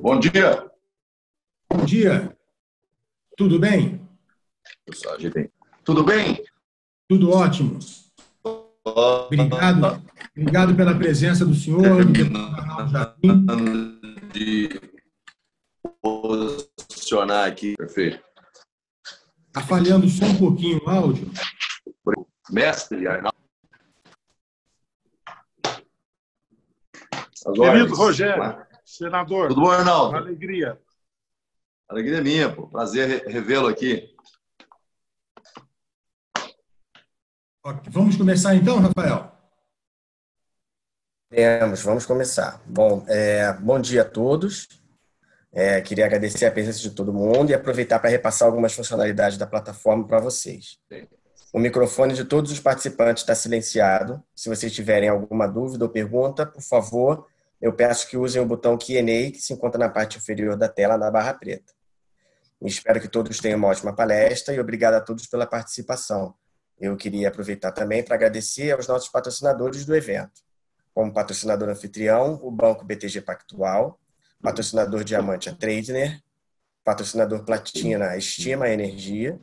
Bom dia. Bom dia. Tudo bem? Tudo bem? Tudo ótimo. Obrigado. Obrigado pela presença do senhor, do deputado Arnaldo Jardim. De posicionar aqui. Perfeito. Está falhando só um pouquinho o áudio. Mestre Arnaldo. Querido Rogério, senador. Tudo bom, Arnaldo? Uma alegria. Alegria minha, pô. Prazer revê-lo aqui. Vamos começar então, Rafael? Vamos começar. Bom dia a todos. Queria agradecer a presença de todo mundo e aproveitar para repassar algumas funcionalidades da plataforma para vocês. O microfone de todos os participantes está silenciado. Se vocês tiverem alguma dúvida ou pergunta, por favor, eu peço que usem o botão Q&A que se encontra na parte inferior da tela, na barra preta. Espero que todos tenham uma ótima palestra e obrigado a todos pela participação. Eu queria aproveitar também para agradecer aos nossos patrocinadores do evento. Como patrocinador anfitrião, o Banco BTG Pactual, patrocinador diamante a Tradner, patrocinador platina a Estima Energia,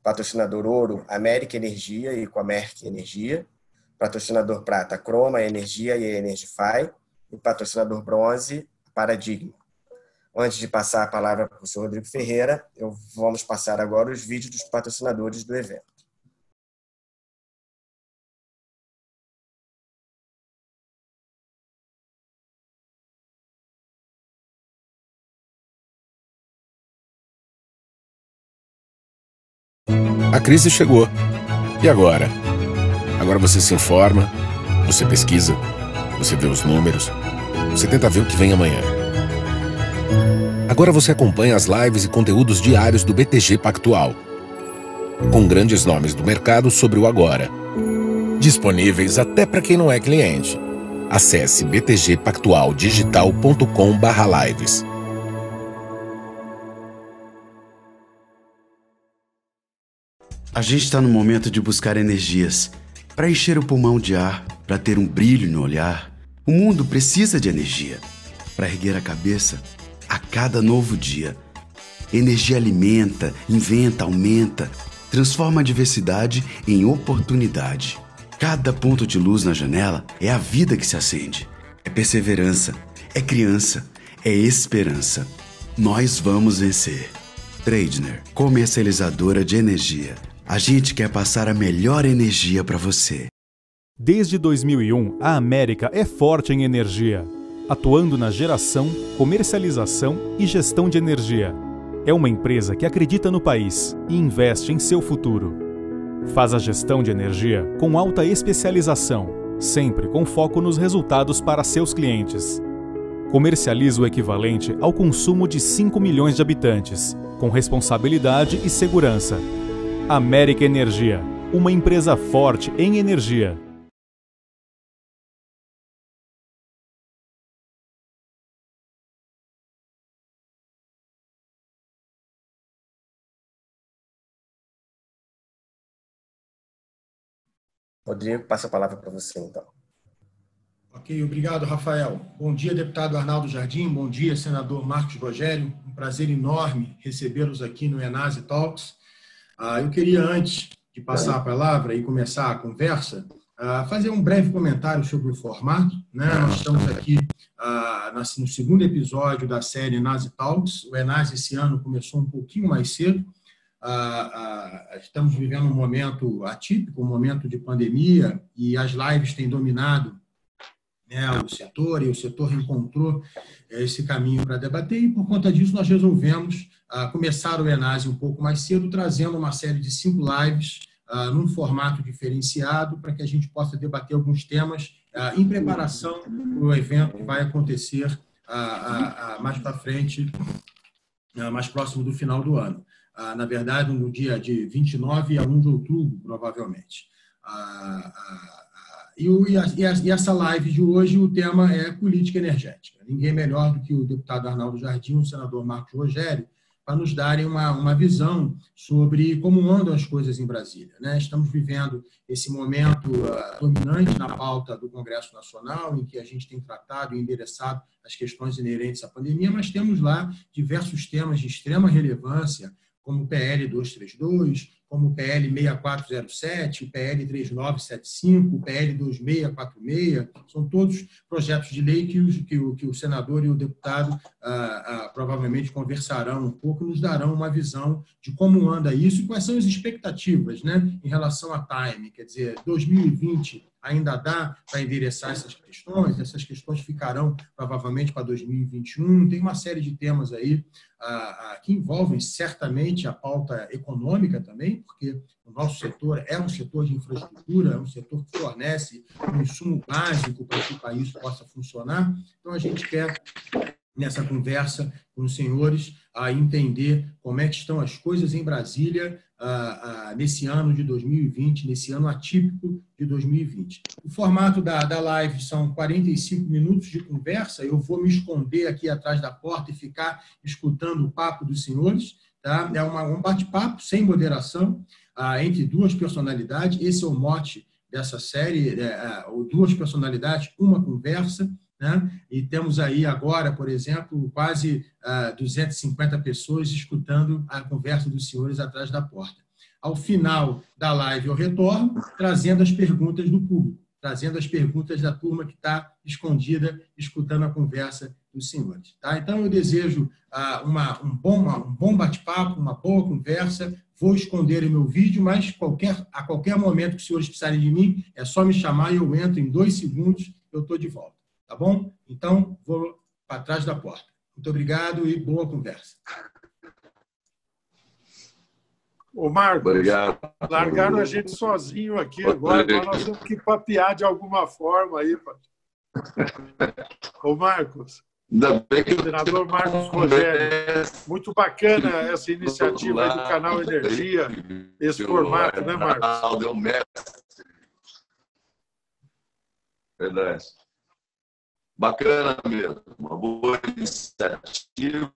patrocinador ouro América Energia e Comerc Energia, patrocinador prata Croma Energia e Energify e patrocinador bronze Paradigma. Antes de passar a palavra para o professor Rodrigo Ferreira, vamos passar agora os vídeos dos patrocinadores do evento. A crise chegou. E agora? Agora você se informa, você pesquisa, você vê os números, você tenta ver o que vem amanhã. Agora você acompanha as lives e conteúdos diários do BTG Pactual, com grandes nomes do mercado sobre o agora. Disponíveis até para quem não é cliente. Acesse btgpactualdigital.com/lives. A gente está no momento de buscar energias para encher o pulmão de ar, para ter um brilho no olhar. O mundo precisa de energia para erguer a cabeça a cada novo dia. Energia alimenta, inventa, aumenta, transforma a diversidade em oportunidade. Cada ponto de luz na janela é a vida que se acende. É perseverança, é criança, é esperança. Nós vamos vencer. Tradner, comercializadora de energia. A gente quer passar a melhor energia para você. Desde 2001, a América é forte em energia, atuando na geração, comercialização e gestão de energia. É uma empresa que acredita no país e investe em seu futuro. Faz a gestão de energia com alta especialização, sempre com foco nos resultados para seus clientes. Comercializa o equivalente ao consumo de 5 milhões de habitantes, com responsabilidade e segurança. América Energia, uma empresa forte em energia. Rodrigo, passa a palavra para você, então. Ok, obrigado, Rafael. Bom dia, deputado Arnaldo Jardim. Bom dia, senador Marcos Rogério. Um prazer enorme recebê-los aqui no Enase Talks. Eu queria, antes de passar a palavra e começar a conversa, fazer um breve comentário sobre o formato. Nós estamos aqui no segundo episódio da série Enase Talks. O Enase, esse ano, começou um pouquinho mais cedo. Estamos vivendo um momento atípico, um momento de pandemia, e as lives têm dominado o setor, e o setor encontrou esse caminho para debater, e por conta disso nós resolvemos começar o Enase um pouco mais cedo, trazendo uma série de 5 lives num formato diferenciado, para que a gente possa debater alguns temas em preparação para o evento que vai acontecer mais para frente, mais próximo do final do ano. Na verdade, no dia de 29 a 1 de outubro, provavelmente. E essa live de hoje, o tema é política energética. Ninguém melhor do que o deputado Arnaldo Jardim, o senador Marcos Rogério, para nos darem uma visão sobre como andam as coisas em Brasília, né? Estamos vivendo esse momento dominante na pauta do Congresso Nacional, em que a gente tem tratado e endereçado as questões inerentes à pandemia, mas temos lá diversos temas de extrema relevância, como o PL 232, como o PL 6407, o PL 3975, o PL 2646, são todos projetos de lei que o senador e o deputado provavelmente conversarão um pouco, nos darão uma visão de como anda isso e quais são as expectativas, né, em relação a time. Quer dizer, 2020 ainda dá para endereçar essas questões ficarão provavelmente para 2021, tem uma série de temas aí que envolvem certamente a pauta econômica também, porque o nosso setor é um setor de infraestrutura, é um setor que fornece um insumo básico para que o país possa funcionar. Então, a gente quer, nessa conversa com os senhores, a entender como é que estão as coisas em Brasília nesse ano de 2020, nesse ano atípico de 2020. O formato da live são 45 minutos de conversa, eu vou me esconder aqui atrás da porta e ficar escutando o papo dos senhores. Tá? É um bate-papo sem moderação entre duas personalidades, esse é o mote dessa série, duas personalidades, uma conversa, né? E temos aí agora, por exemplo, quase 250 pessoas escutando a conversa dos senhores atrás da porta. Ao final da live, eu retorno trazendo as perguntas do público, trazendo as perguntas da turma que está escondida, escutando a conversa dos senhores. Tá? Então, eu desejo um bom bate-papo, uma boa conversa. Vou esconder o meu vídeo, mas a qualquer momento que os senhores precisarem de mim, é só me chamar e eu entro em 2 segundos, eu estou de volta. Tá bom? Então, vou para trás da porta. Muito obrigado e boa conversa. Ô, Marcos, obrigado. Largaram a gente sozinho aqui agora, mas nós temos que papear de alguma forma aí. Ô, Marcos, ainda bem que senador Marcos Rogério, muito bacana essa iniciativa aí do Canal Energia, esse formato, né, Marcos? Verdade. Bacana mesmo, uma boa iniciativa,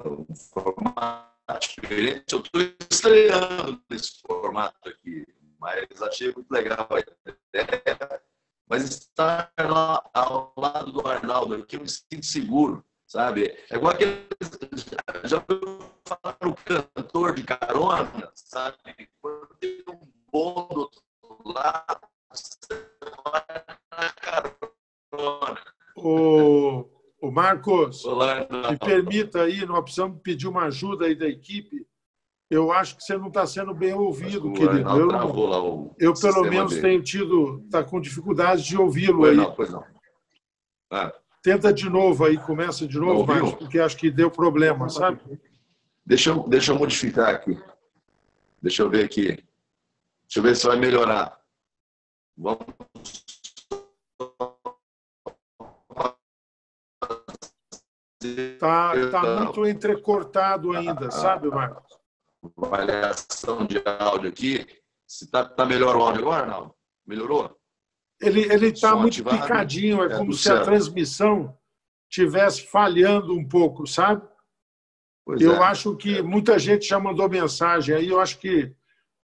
um formato diferente. Eu estou estreando nesse formato aqui, mas achei muito legal a ideia. Mas estar lá ao lado do Arnaldo aqui, eu me sinto seguro, sabe? É igual aquele. Já ouviu falar no cantor de carona, sabe? Quando tem um bom do outro lado, você vai na carona. O Marcos, Olá, me permita aí, nós precisamos pedir uma ajuda aí da equipe. Eu acho que você não está sendo bem ouvido, querido. Eu pelo menos, está com dificuldade de ouvi-lo aí. Pois não. Tenta de novo aí, começa de novo, Marcos, porque acho que deu problema, sabe? Deixa eu modificar aqui. Deixa eu ver aqui. Deixa eu ver se vai melhorar. Vamos. Tá muito entrecortado ainda, sabe, Marcos? Avaliação de áudio aqui. Se tá melhor o áudio agora, não? Melhorou? Ele está muito ativado, picadinho, é como se a transmissão estivesse falhando um pouco, sabe? Eu acho que muita gente já mandou mensagem aí, eu acho que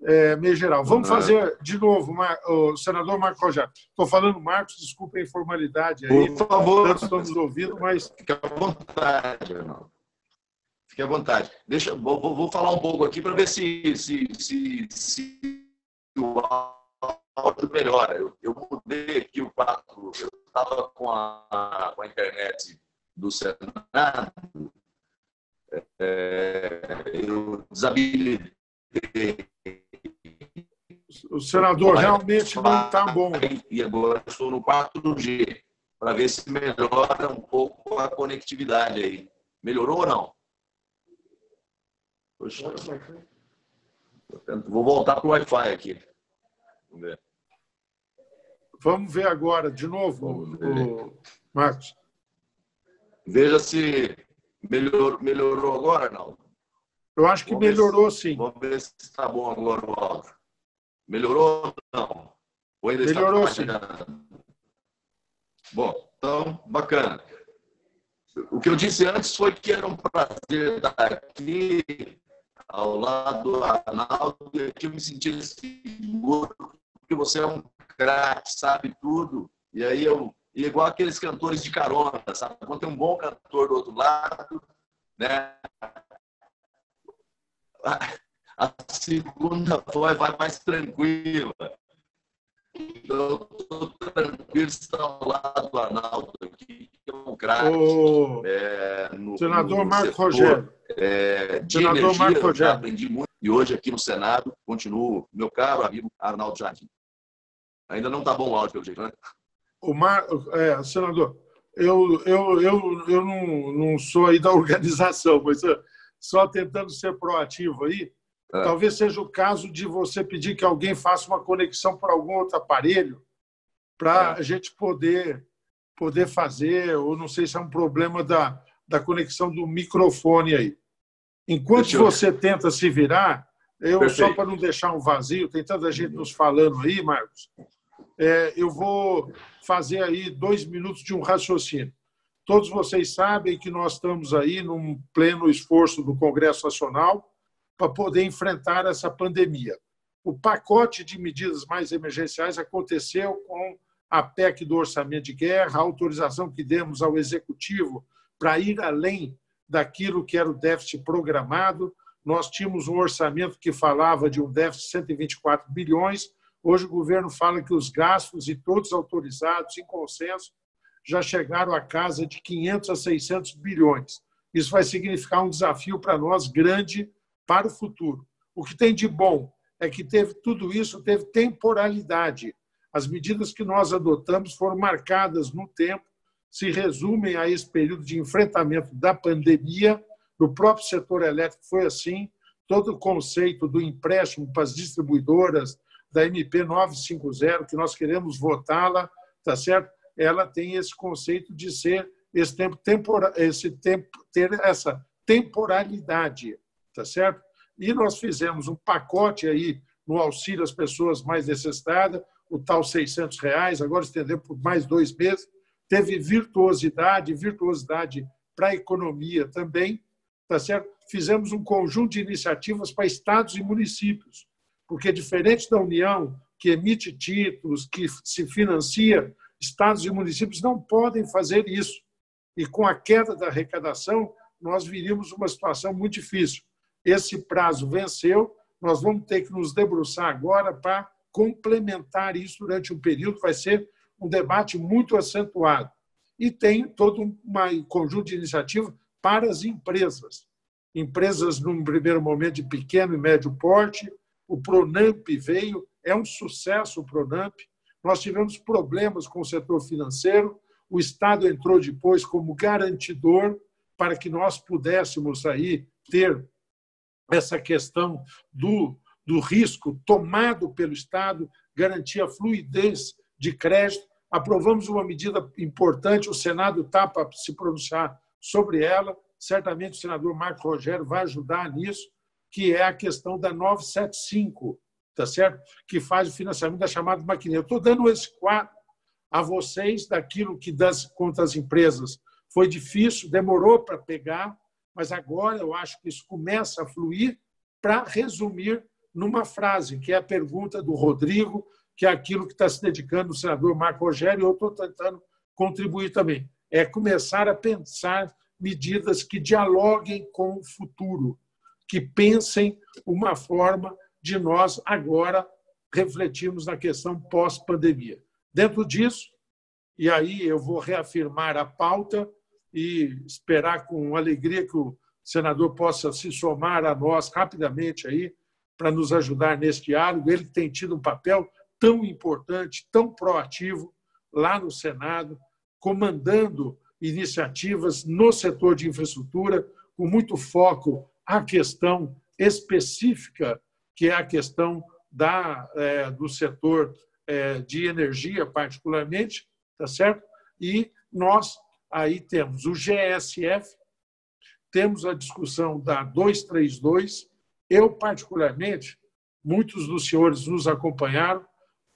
é meio geral. Vamos fazer de novo, o senador Marcos Rogério. Estou falando, Marcos, desculpa a informalidade aí. Por favor. Tantos estamos ouvindo, mas... Fique à vontade, Arnaldo. Fique à vontade. Vou falar um pouco aqui para ver se o áudio melhora. Eu mudei aqui o quadro. Eu estava com a internet do Senado. Eu desabilitei. O senador realmente não está bom. E agora estou no 4G, para ver se melhora um pouco a conectividade aí. Melhorou ou não? Poxa, vou voltar para o Wi-Fi aqui. Vamos ver. Vamos ver agora, de novo, Marcos. Veja se melhorou agora, não? Eu acho que melhorou, sim. Vamos ver se está bom agora o áudio. Melhorou ou não? Ou ainda melhorou, está sim. Bom, então, bacana. O que eu disse antes foi que era um prazer estar aqui ao lado do Arnaldo, e que eu me senti seguro, porque você é um craque, sabe tudo. E aí igual aqueles cantores de carona, sabe? Quando tem um bom cantor do outro lado, né? A segunda voz vai mais tranquila. Eu estou tranquilo, está ao lado do Arnaldo aqui, que é um craque. Senador Marco Rogério. Senador Marco Rogério. Aprendi muito. E hoje aqui no Senado, continuo, meu caro amigo Arnaldo Jardim. Ainda não está bom o áudio, pelo jeito, né? Senador, eu não sou aí da organização, mas só tentando ser proativo aí. Talvez seja o caso de você pedir que alguém faça uma conexão por algum outro aparelho para a gente poder fazer, ou não sei se é um problema da conexão do microfone aí. Enquanto você tenta se virar, só para não deixar um vazio, tem tanta gente nos falando aí, Marcos, eu vou fazer aí 2 minutos de um raciocínio. Todos vocês sabem que nós estamos aí num pleno esforço do Congresso Nacional para poder enfrentar essa pandemia. O pacote de medidas mais emergenciais aconteceu com a PEC do orçamento de guerra, a autorização que demos ao Executivo para ir além daquilo que era o déficit programado. Nós tínhamos um orçamento que falava de um déficit de 124 bilhões. Hoje o governo fala que os gastos, e todos autorizados, em consenso, já chegaram à casa de 500 a 600 bilhões. Isso vai significar um desafio para nós grande para o futuro. O que tem de bom é que tudo isso teve temporalidade. As medidas que nós adotamos foram marcadas no tempo, se resumem a esse período de enfrentamento da pandemia. No próprio setor elétrico foi assim. Todo o conceito do empréstimo para as distribuidoras, da MP 950, que nós queremos votá-la, tá certo? Ela tem esse conceito de ser ter essa temporalidade, tá certo? E nós fizemos um pacote aí no auxílio às pessoas mais necessitadas, o tal R$600, agora estendemos por mais 2 meses. Teve virtuosidade para a economia também, tá certo? Fizemos um conjunto de iniciativas para estados e municípios, porque, diferente da União, que emite títulos, que se financia, estados e municípios não podem fazer isso. E, com a queda da arrecadação, nós viríamos uma situação muito difícil. Esse prazo venceu, nós vamos ter que nos debruçar agora para complementar isso durante um período, vai ser um debate muito acentuado. E tem todo um conjunto de iniciativas para as empresas. Empresas, num primeiro momento, de pequeno e médio porte. O Pronamp veio, é um sucesso o Pronamp. Nós tivemos problemas com o setor financeiro, o Estado entrou depois como garantidor para que nós pudéssemos aí ter essa questão do risco tomado pelo Estado, garantir a fluidez de crédito. Aprovamos uma medida importante, o Senado está para se pronunciar sobre ela, certamente o senador Marco Rogério vai ajudar nisso, que é a questão da 975, tá certo? Que faz o financiamento da chamada maquininha. Eu estou dando esse quadro a vocês daquilo que contra as empresas foi difícil, demorou para pegar, mas agora eu acho que isso começa a fluir. Para resumir numa frase, que é a pergunta do Rodrigo, que é aquilo que está se dedicando o senador Marco Rogério, e eu estou tentando contribuir também. É começar a pensar medidas que dialoguem com o futuro, que pensem uma forma de nós agora refletirmos na questão pós-pandemia. Dentro disso, e aí eu vou reafirmar a pauta e esperar com alegria que o senador possa se somar a nós rapidamente aí para nos ajudar nesse diálogo. Ele tem tido um papel tão importante, tão proativo lá no Senado, comandando iniciativas no setor de infraestrutura, com muito foco à questão específica, que é a questão do setor de energia, particularmente, tá certo? E nós aí temos o GSF, temos a discussão da 232. Eu, particularmente, muitos dos senhores nos acompanharam,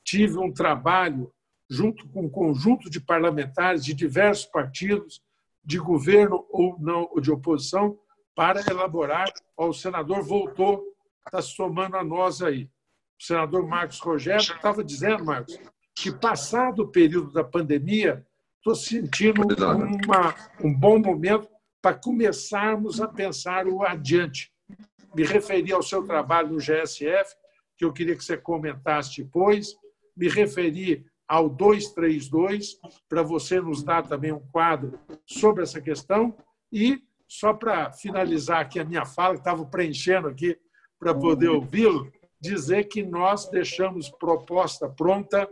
tive um trabalho junto com um conjunto de parlamentares de diversos partidos, de governo ou não, ou de oposição, para elaborar. O senador voltou, está se somando a nós aí. O senador Marcos Rogério estava dizendo, Marcos, que passado o período da pandemia, estou sentindo um bom momento para começarmos a pensar o adiante. Me referi ao seu trabalho no GSF, que eu queria que você comentasse depois. Me referi ao 232, para você nos dar também um quadro sobre essa questão. E, só para finalizar aqui a minha fala, que estava preenchendo aqui para poder ouvi-lo, dizer que nós deixamos proposta pronta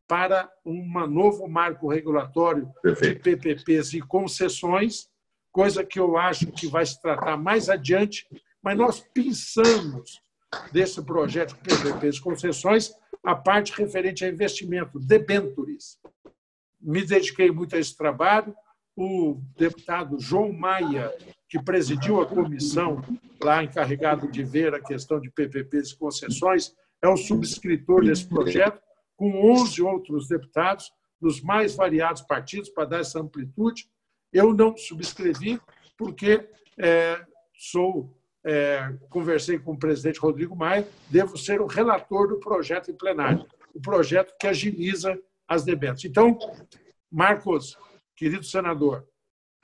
para um novo marco regulatório de PPPs e concessões, coisa que eu acho que vai se tratar mais adiante, mas nós pensamos desse projeto de PPPs e concessões a parte referente a investimento, debentures. Me dediquei muito a esse trabalho. O deputado João Maia, que presidiu a comissão lá encarregado de ver a questão de PPPs e concessões, é o subscritor desse projeto, com 11 outros deputados dos mais variados partidos, para dar essa amplitude. Eu não subscrevi porque conversei com o presidente Rodrigo Maia, devo ser o relator do projeto em plenário, o projeto que agiliza as debêntures. Então, Marcos, querido senador,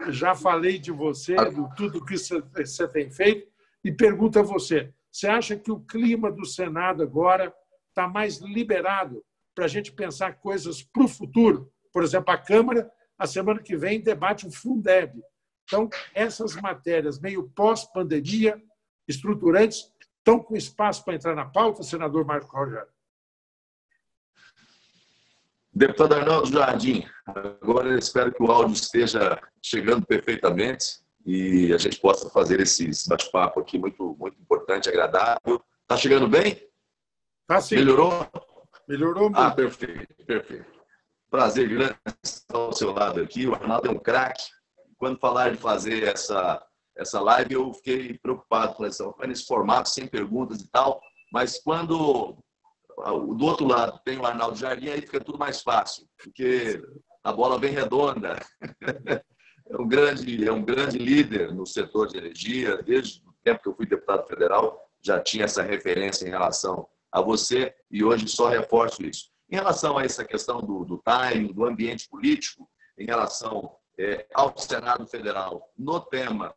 já falei de você, de tudo que você tem feito, e pergunto a você, você acha que o clima do Senado agora está mais liberado para a gente pensar coisas para o futuro? Por exemplo, a Câmara, a semana que vem, debate o Fundeb. Então, essas matérias meio pós-pandemia, estruturantes, estão com espaço para entrar na pauta, senador Marcos Rogério? Deputado Arnaldo Jardim, agora eu espero que o áudio esteja chegando perfeitamente e a gente possa fazer esse bate-papo aqui muito, muito importante, agradável. Está chegando bem? Está sim. Melhorou? Melhorou muito. Ah, perfeito, perfeito. Prazer grande estar ao seu lado aqui. O Arnaldo é um craque. Quando falaram de fazer essa live, eu fiquei preocupado. Falei assim, nesse formato, sem perguntas e tal, mas quando do outro lado tem o Arnaldo Jardim, aí fica tudo mais fácil, porque a bola vem redonda. É um grande líder no setor de energia. Desde o tempo que eu fui deputado federal, já tinha essa referência em relação a você, e hoje só reforço isso. Em relação a essa questão do timing, do ambiente político, em relação ao Senado Federal, no tema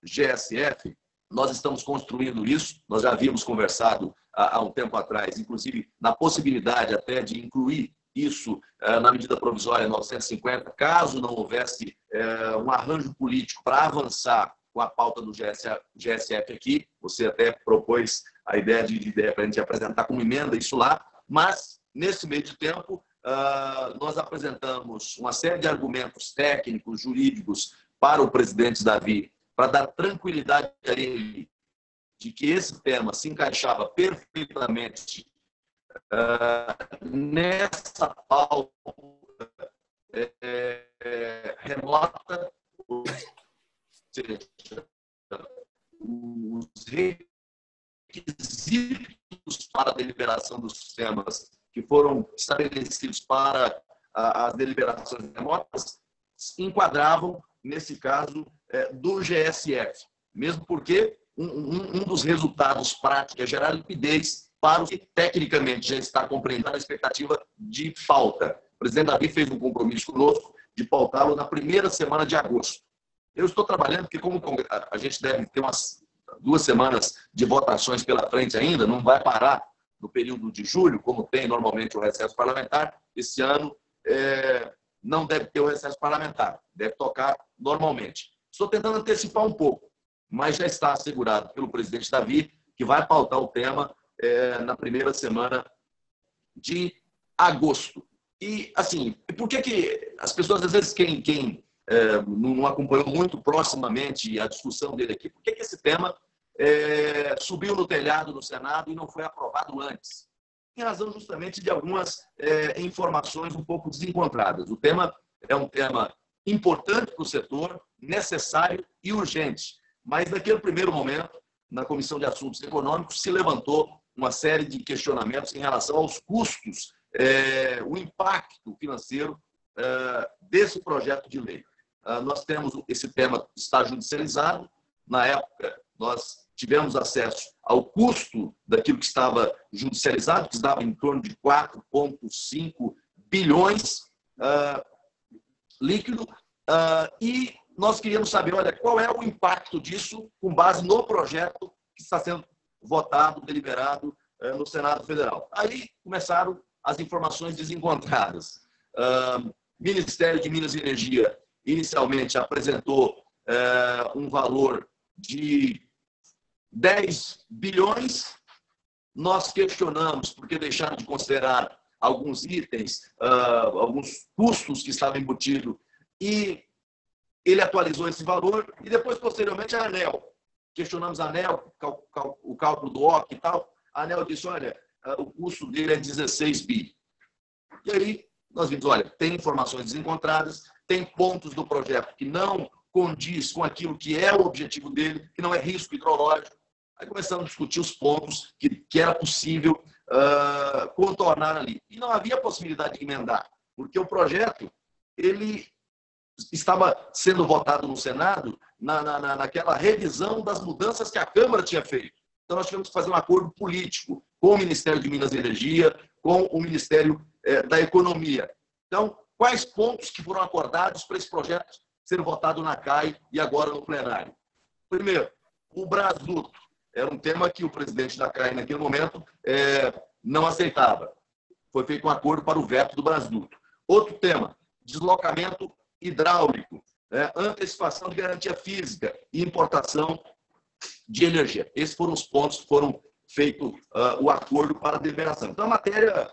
GSF, nós estamos construindo isso. Nós já havíamos conversado há um tempo atrás, inclusive na possibilidade até de incluir isso na medida provisória 950, caso não houvesse um arranjo político para avançar com a pauta do GSF aqui. Você até propôs a ideia para a gente apresentar como emenda isso lá, mas, nesse meio de tempo, nós apresentamos uma série de argumentos técnicos, jurídicos, para o presidente Davi, para dar tranquilidade a ele de que esse tema se encaixava perfeitamente nessa pauta remota, ou seja, os requisitos para a deliberação dos temas que foram estabelecidos para as deliberações remotas se enquadravam, nesse caso, do GSF, mesmo porque um dos resultados práticos é gerar liquidez para o que tecnicamente já está compreendendo a expectativa de pauta. O presidente Davi fez um compromisso conosco de pautá-lo na primeira semana de agosto. Eu estou trabalhando, porque como a gente deve ter umas 2 semanas de votações pela frente ainda, não vai parar no período de julho, como tem normalmente o recesso parlamentar. Esse ano não deve ter o recesso parlamentar, deve tocar normalmente. Estou tentando antecipar um pouco, mas já está assegurado pelo presidente Davi que vai pautar o tema na primeira semana de agosto. E, assim, por que as pessoas, às vezes, quem não acompanhou muito proximamente a discussão dele aqui, por que esse tema subiu no telhado do Senado e não foi aprovado antes? Em razão justamente de algumas informações um pouco desencontradas. O tema é um tema importante para o setor, necessário e urgente. Mas, naquele primeiro momento, na Comissão de Assuntos Econômicos, se levantou uma série de questionamentos em relação aos custos, o impacto financeiro desse projeto de lei. Nós temos esse tema está judicializado. Na época, nós tivemos acesso ao custo daquilo que estava judicializado, que estava em torno de 4,5 bilhões líquido, e nós queríamos saber, olha, qual é o impacto disso com base no projeto que está sendo votado, deliberado no Senado Federal. Aí começaram as informações desencontradas. Ministério de Minas e Energia inicialmente apresentou um valor de 10 bilhões. Nós questionamos porque deixaram de considerar alguns itens, alguns custos que estavam embutidos, e ele atualizou esse valor, e depois, posteriormente, a ANEEL. Questionamos a ANEEL, o cálculo do OC e tal. A ANEEL disse, olha, o custo dele é 16 bi. E aí, nós vimos, olha, tem informações desencontradas, tem pontos do projeto que não condiz com aquilo que é o objetivo dele, que não é risco hidrológico. Aí começamos a discutir os pontos que era possível contornar ali. E não havia possibilidade de emendar, porque o projeto ele estava sendo votado no Senado naquela revisão das mudanças que a Câmara tinha feito. Então, nós tivemos que fazer um acordo político com o Ministério de Minas e Energia, com o Ministério da Economia. Então, quais pontos que foram acordados para esse projeto ser votado na CAI e agora no plenário? Primeiro, o Brasduto. Era um tema que o presidente da CAI, naquele momento, não aceitava. Foi feito um acordo para o veto do Brasduto. Outro tema, deslocamento hidráulico, antecipação de garantia física e importação de energia. Esses foram os pontos que foram feito o acordo para a deliberação. Então, a matéria,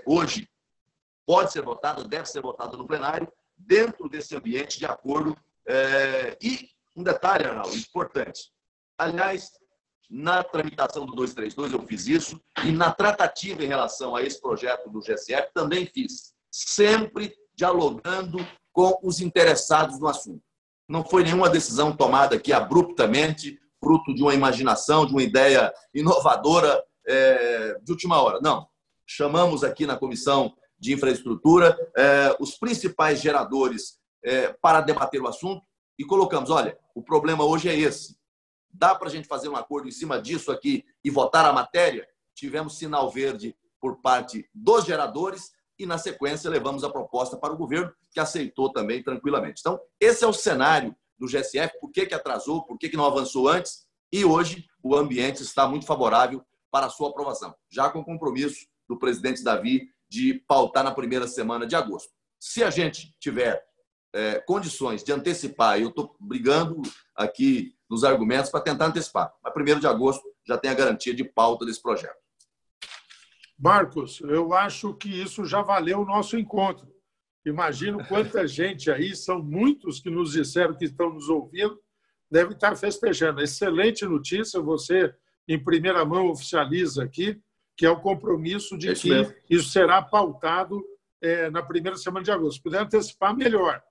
hoje, pode ser votada, deve ser votada no plenário, dentro desse ambiente de acordo. E um detalhe, Arnaldo, importante. Aliás, na tramitação do 232 eu fiz isso, e na tratativa em relação a esse projeto do GSF também fiz, sempre dialogando com os interessados no assunto. Não foi nenhuma decisão tomada aqui abruptamente, fruto de uma imaginação, de uma ideia inovadora de última hora. Não. Chamamos aqui na Comissão de Infraestrutura os principais geradores para debater o assunto e colocamos, olha, o problema hoje é esse. Dá para a gente fazer um acordo em cima disso aqui e votar a matéria? Tivemos sinal verde por parte dos geradores e, na sequência, levamos a proposta para o governo, que aceitou também tranquilamente. Então, esse é o cenário do GSF, por que atrasou, por que não avançou antes, e hoje o ambiente está muito favorável para a sua aprovação, já com o compromisso do presidente Davi de pautar na primeira semana de agosto. Se a gente tiver condições de antecipar, eu estou brigando aqui nos argumentos para tentar antecipar, mas 1º de agosto já tem a garantia de pauta desse projeto. Marcos, eu acho que isso já valeu o nosso encontro. Imagino quanta gente aí, são muitos que nos disseram que estão nos ouvindo, devem estar festejando. Excelente notícia, você, em primeira mão, oficializa aqui, que é o compromisso de que isso será pautado na primeira semana de agosto. Se puder antecipar, melhor.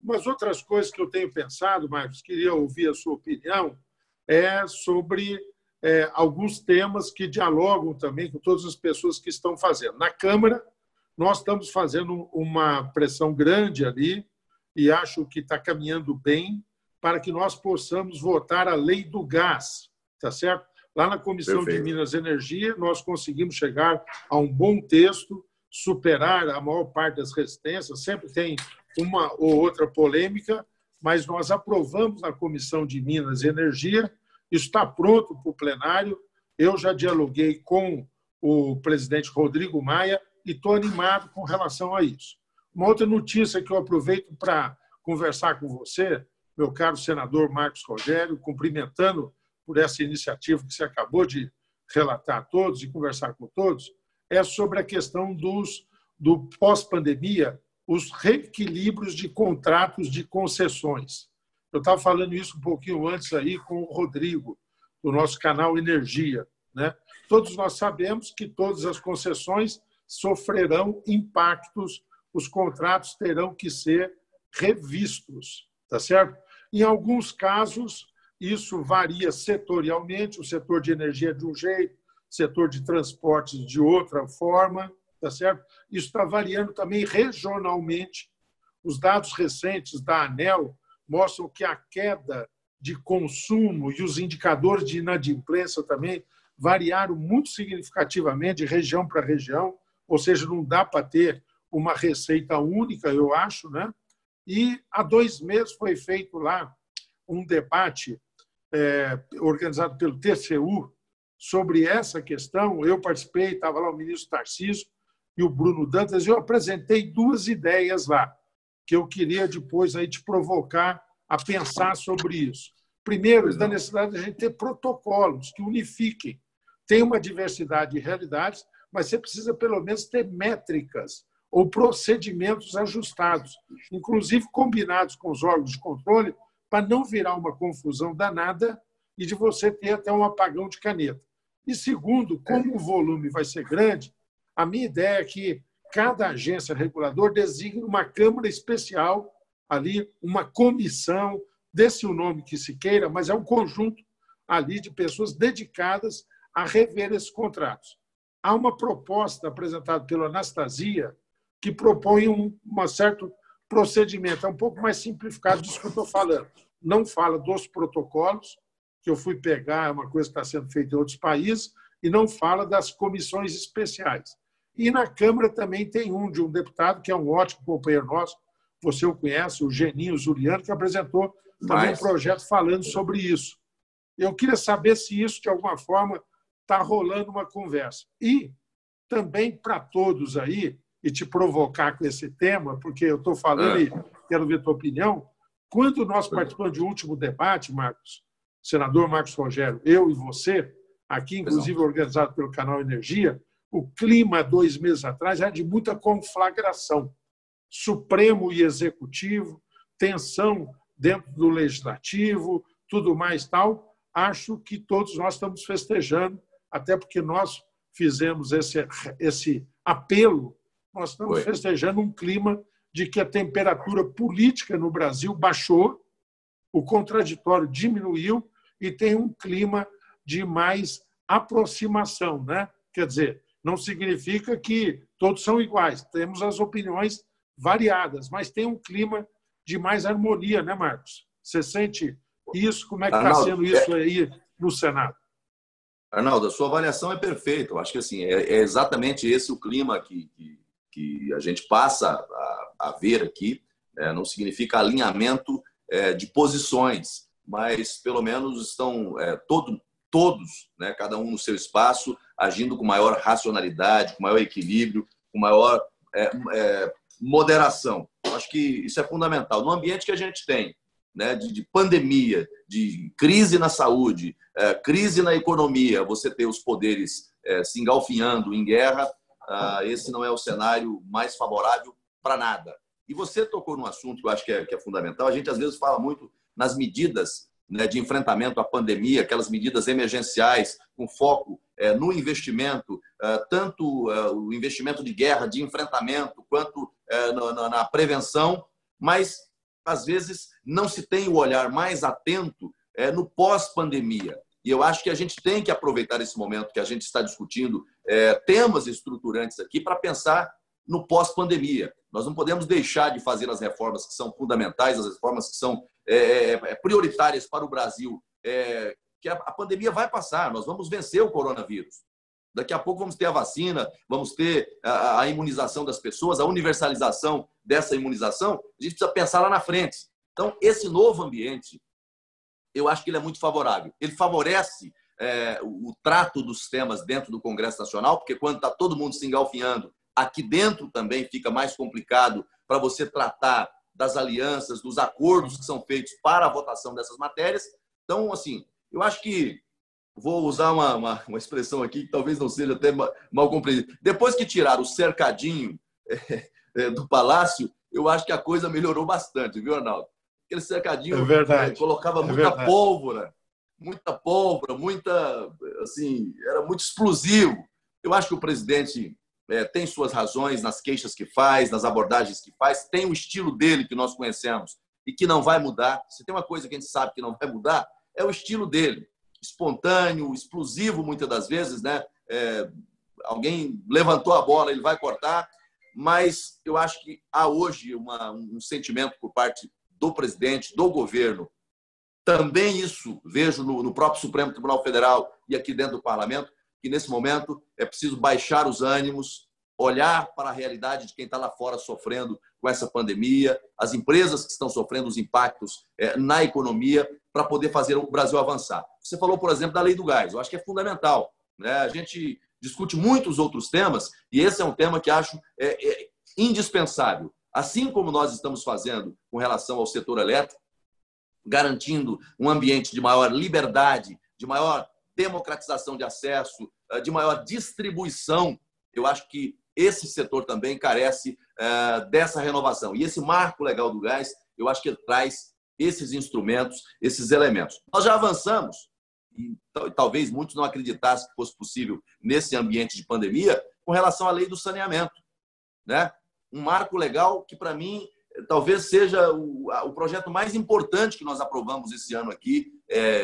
Umas outras coisas que eu tenho pensado, Marcos, queria ouvir a sua opinião, sobre alguns temas que dialogam também com todas as pessoas que estão fazendo. Na Câmara, nós estamos fazendo uma pressão grande ali e acho que está caminhando bem para que nós possamos votar a lei do gás, tá certo? Lá na Comissão de Minas e Energia, nós conseguimos chegar a um bom texto, superar a maior parte das resistências, sempre tem uma ou outra polêmica, mas nós aprovamos na Comissão de Minas e Energia, isso está pronto para o plenário, eu já dialoguei com o presidente Rodrigo Maia e estou animado com relação a isso. Uma outra notícia que eu aproveito para conversar com você, meu caro senador Marcos Rogério, cumprimentando por essa iniciativa que você acabou de relatar a todos e conversar com todos, é sobre a questão do pós-pandemia, os reequilíbrios de contratos de concessões. Eu estava falando isso um pouquinho antes aí com o Rodrigo, do nosso canal Energia, né? Todos nós sabemos que todas as concessões sofrerão impactos, os contratos terão que ser revistos, tá certo? Em alguns casos, isso varia setorialmente, o setor de energia de um jeito, o setor de transportes de outra forma, tá certo? Isso está variando também regionalmente. Os dados recentes da ANEEL mostram que a queda de consumo e os indicadores de inadimplência também variaram muito significativamente de região para região, ou seja, não dá para ter uma receita única, eu acho, né? E há 2 meses foi feito lá um debate organizado pelo TCU sobre essa questão. Eu participei, estava lá o ministro Tarcísio e o Bruno Dantas, e eu apresentei 2 ideias lá, que eu queria depois aí te provocar a pensar sobre isso. Primeiro, da necessidade de a gente ter protocolos que unifiquem. Tem uma diversidade de realidades, mas você precisa, pelo menos, ter métricas ou procedimentos ajustados, inclusive combinados com os órgãos de controle, para não virar uma confusão danada e de você ter até um apagão de caneta. E segundo, como o volume vai ser grande, a minha ideia é que cada agência reguladora designe uma Câmara especial, ali, uma comissão, desse o nome que se queira, mas é um conjunto ali de pessoas dedicadas a rever esses contratos. Há uma proposta apresentada pela Anastasia que propõe um certo procedimento, é um pouco mais simplificado disso que eu estou falando. Não fala dos protocolos, que eu fui pegar, é uma coisa que está sendo feita em outros países, e não fala das comissões especiais. E na Câmara também tem de um deputado, que é um ótimo companheiro nosso, você o conhece, o Geninho Zuliano, que apresentou também um projeto falando sobre isso. Eu queria saber se isso, de alguma forma, está rolando uma conversa. E também para todos aí, e te provocar com esse tema, porque eu estou falando e quero ver a tua opinião, quando nós participamos de um último debate, Marcos, senador Marcos Rogério, eu e você, aqui, inclusive organizado pelo Canal Energia, o clima, 2 meses atrás, era de muita conflagração. Supremo e Executivo, tensão dentro do Legislativo, tudo mais tal. Acho que todos nós estamos festejando, até porque nós fizemos esse apelo, nós estamos festejando um clima de que a temperatura política no Brasil baixou, o contraditório diminuiu e tem um clima de mais aproximação, né? Quer dizer, não significa que todos são iguais, temos as opiniões variadas, mas tem um clima de mais harmonia, né, Marcos? Você sente isso? Como é que está sendo isso aí no Senado? Arnaldo, a sua avaliação é perfeita. Eu acho que assim, é exatamente esse o clima que a gente passa a ver aqui. Não significa alinhamento de posições, mas pelo menos estão todos, né, cada um no seu espaço, agindo com maior racionalidade, com maior equilíbrio, com maior moderação. Eu acho que isso é fundamental. No ambiente que a gente tem, né, de pandemia, de crise na saúde, crise na economia, você ter os poderes se engalfinhando em guerra, esse não é o cenário mais favorável para nada. E você tocou num assunto que eu acho que é fundamental. A gente, às vezes, fala muito nas medidas, né, de enfrentamento à pandemia, aquelas medidas emergenciais com foco no investimento, tanto o investimento de guerra, de enfrentamento, quanto na prevenção, mas, às vezes, não se tem o olhar mais atento no pós-pandemia. E eu acho que a gente tem que aproveitar esse momento que a gente está discutindo temas estruturantes aqui para pensar no pós-pandemia. Nós não podemos deixar de fazer as reformas que são fundamentais, as reformas que são prioritárias para o Brasil, que a pandemia vai passar, nós vamos vencer o coronavírus. Daqui a pouco vamos ter a vacina, vamos ter a imunização das pessoas, a universalização dessa imunização. A gente precisa pensar lá na frente. Então, esse novo ambiente, eu acho que ele é muito favorável. Ele favorece o trato dos temas dentro do Congresso Nacional, porque quando está todo mundo se engalfinhando, aqui dentro também fica mais complicado para você tratar das alianças, dos acordos que são feitos para a votação dessas matérias. Então, assim, eu acho que vou usar uma expressão aqui que talvez não seja até mal compreendida. Depois que tiraram o cercadinho do Palácio, eu acho que a coisa melhorou bastante, viu, Arnaldo? Aquele cercadinho colocava muita pólvora, assim, era muito explosivo. Eu acho que o presidente tem suas razões nas queixas que faz, nas abordagens que faz, tem o estilo dele que nós conhecemos e que não vai mudar. Se tem uma coisa que a gente sabe que não vai mudar, é o estilo dele. Espontâneo, explosivo muitas das vezes, né? alguém levantou a bola, ele vai cortar, mas eu acho que há hoje um sentimento por parte do presidente, do governo. Também isso vejo no próprio Supremo Tribunal Federal e aqui dentro do Parlamento, que nesse momento é preciso baixar os ânimos, olhar para a realidade de quem está lá fora sofrendo com essa pandemia, as empresas que estão sofrendo os impactos na economia, para poder fazer o Brasil avançar. Você falou, por exemplo, da lei do gás. Eu acho que é fundamental, né? A gente discute muitos outros temas e esse é um tema que acho indispensável. Assim como nós estamos fazendo com relação ao setor elétrico, garantindo um ambiente de maior liberdade, de maior democratização de acesso, de maior distribuição, eu acho que esse setor também carece dessa renovação. E esse marco legal do gás, eu acho que ele traz esses instrumentos, esses elementos. Nós já avançamos, e talvez muitos não acreditassem que fosse possível nesse ambiente de pandemia, com relação à lei do saneamento, né? Um marco legal que, para mim, talvez seja o projeto mais importante que nós aprovamos esse ano aqui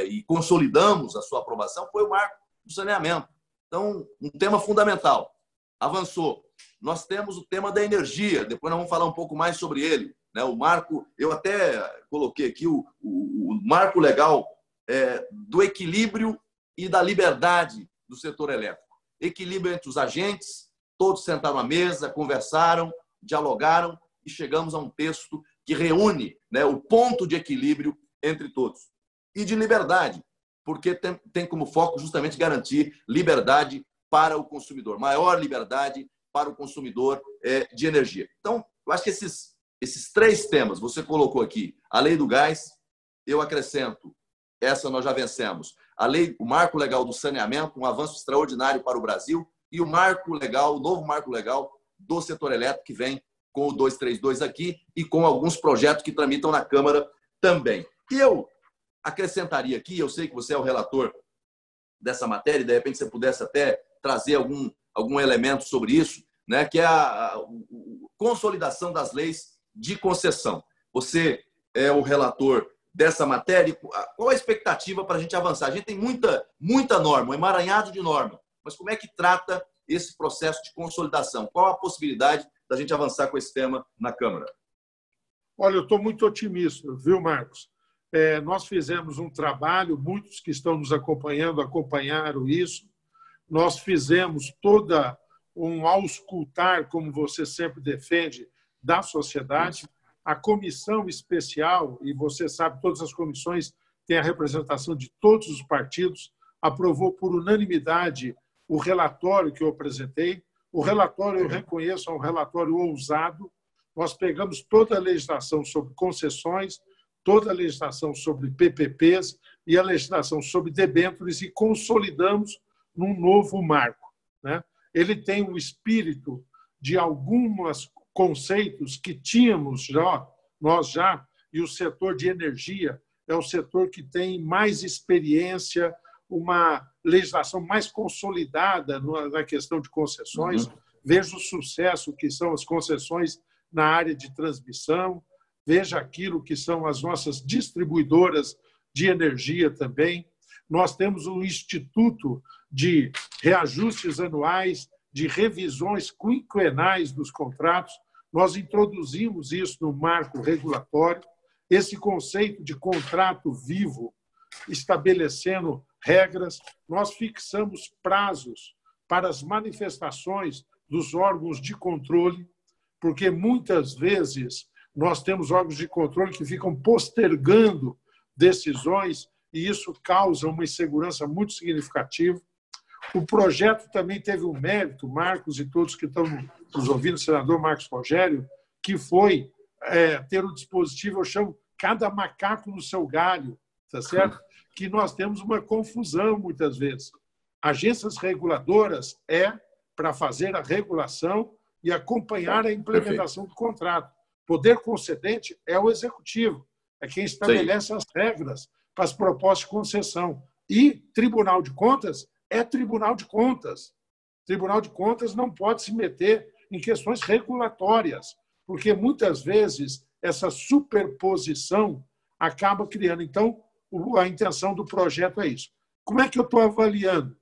e consolidamos a sua aprovação, foi o marco do saneamento. Então, um tema fundamental. Avançou. Nós temos o tema da energia, depois nós vamos falar um pouco mais sobre ele, né? O marco, eu até coloquei aqui o marco legal do equilíbrio e da liberdade do setor elétrico. Equilíbrio entre os agentes, todos sentaram à mesa, conversaram, dialogaram e chegamos a um texto que reúne, né, o ponto de equilíbrio entre todos. E de liberdade, porque tem como foco justamente garantir liberdade para o consumidor, maior liberdade para o consumidor de energia. Então, eu acho que esses três temas, você colocou aqui, a lei do gás, eu acrescento, essa nós já vencemos, o marco legal do saneamento, um avanço extraordinário para o Brasil, e o novo marco legal do setor elétrico, que vem com o 232 aqui e com alguns projetos que tramitam na Câmara também. E eu acrescentaria aqui, eu sei que você é o relator dessa matéria, e de repente você pudesse até trazer algum elemento sobre isso, né, que é a consolidação das leis de concessão. Você é o relator dessa matéria. Qual a expectativa para a gente avançar? A gente tem muita norma, um emaranhado de norma, mas como é que trata esse processo de consolidação? Qual a possibilidade da gente avançar com esse tema na Câmara? Olha, eu estou muito otimista, viu, Marcos? Nós fizemos um trabalho, muitos que estão nos acompanhando acompanharam isso. Nós fizemos toda um auscultar, como você sempre defende, da sociedade. A comissão especial, e você sabe, todas as comissões têm a representação de todos os partidos, aprovou por unanimidade o relatório que eu apresentei. O relatório, eu reconheço, é um relatório ousado. Nós pegamos toda a legislação sobre concessões, toda a legislação sobre PPPs e a legislação sobre debêntures e consolidamos num novo marco, né? Ele tem um espírito de alguns conceitos que tínhamos nós já, e o setor de energia é o setor que tem mais experiência, uma legislação mais consolidada na questão de concessões. Veja o sucesso que são as concessões na área de transmissão, veja aquilo que são as nossas distribuidoras de energia também. Nós temos um instituto de reajustes anuais, de revisões quinquenais dos contratos. Nós introduzimos isso no marco regulatório, esse conceito de contrato vivo, estabelecendo regras. Nós fixamos prazos para as manifestações dos órgãos de controle, porque muitas vezes nós temos órgãos de controle que ficam postergando decisões e isso causa uma insegurança muito significativa. O projeto também teve um mérito, Marcos e todos que estão nos ouvindo, o senador Marcos Rogério, que foi ter o dispositivo, eu chamo cada macaco no seu galho, tá certo? Que nós temos uma confusão muitas vezes. Agências reguladoras para fazer a regulação e acompanhar a implementação do contrato. Poder concedente é o executivo, é quem estabelece as regras para as propostas de concessão. E Tribunal de Contas é Tribunal de Contas. Tribunal de Contas não pode se meter em questões regulatórias, porque muitas vezes essa superposição acaba criando. Então, a intenção do projeto é isso. Como é que eu estou avaliando?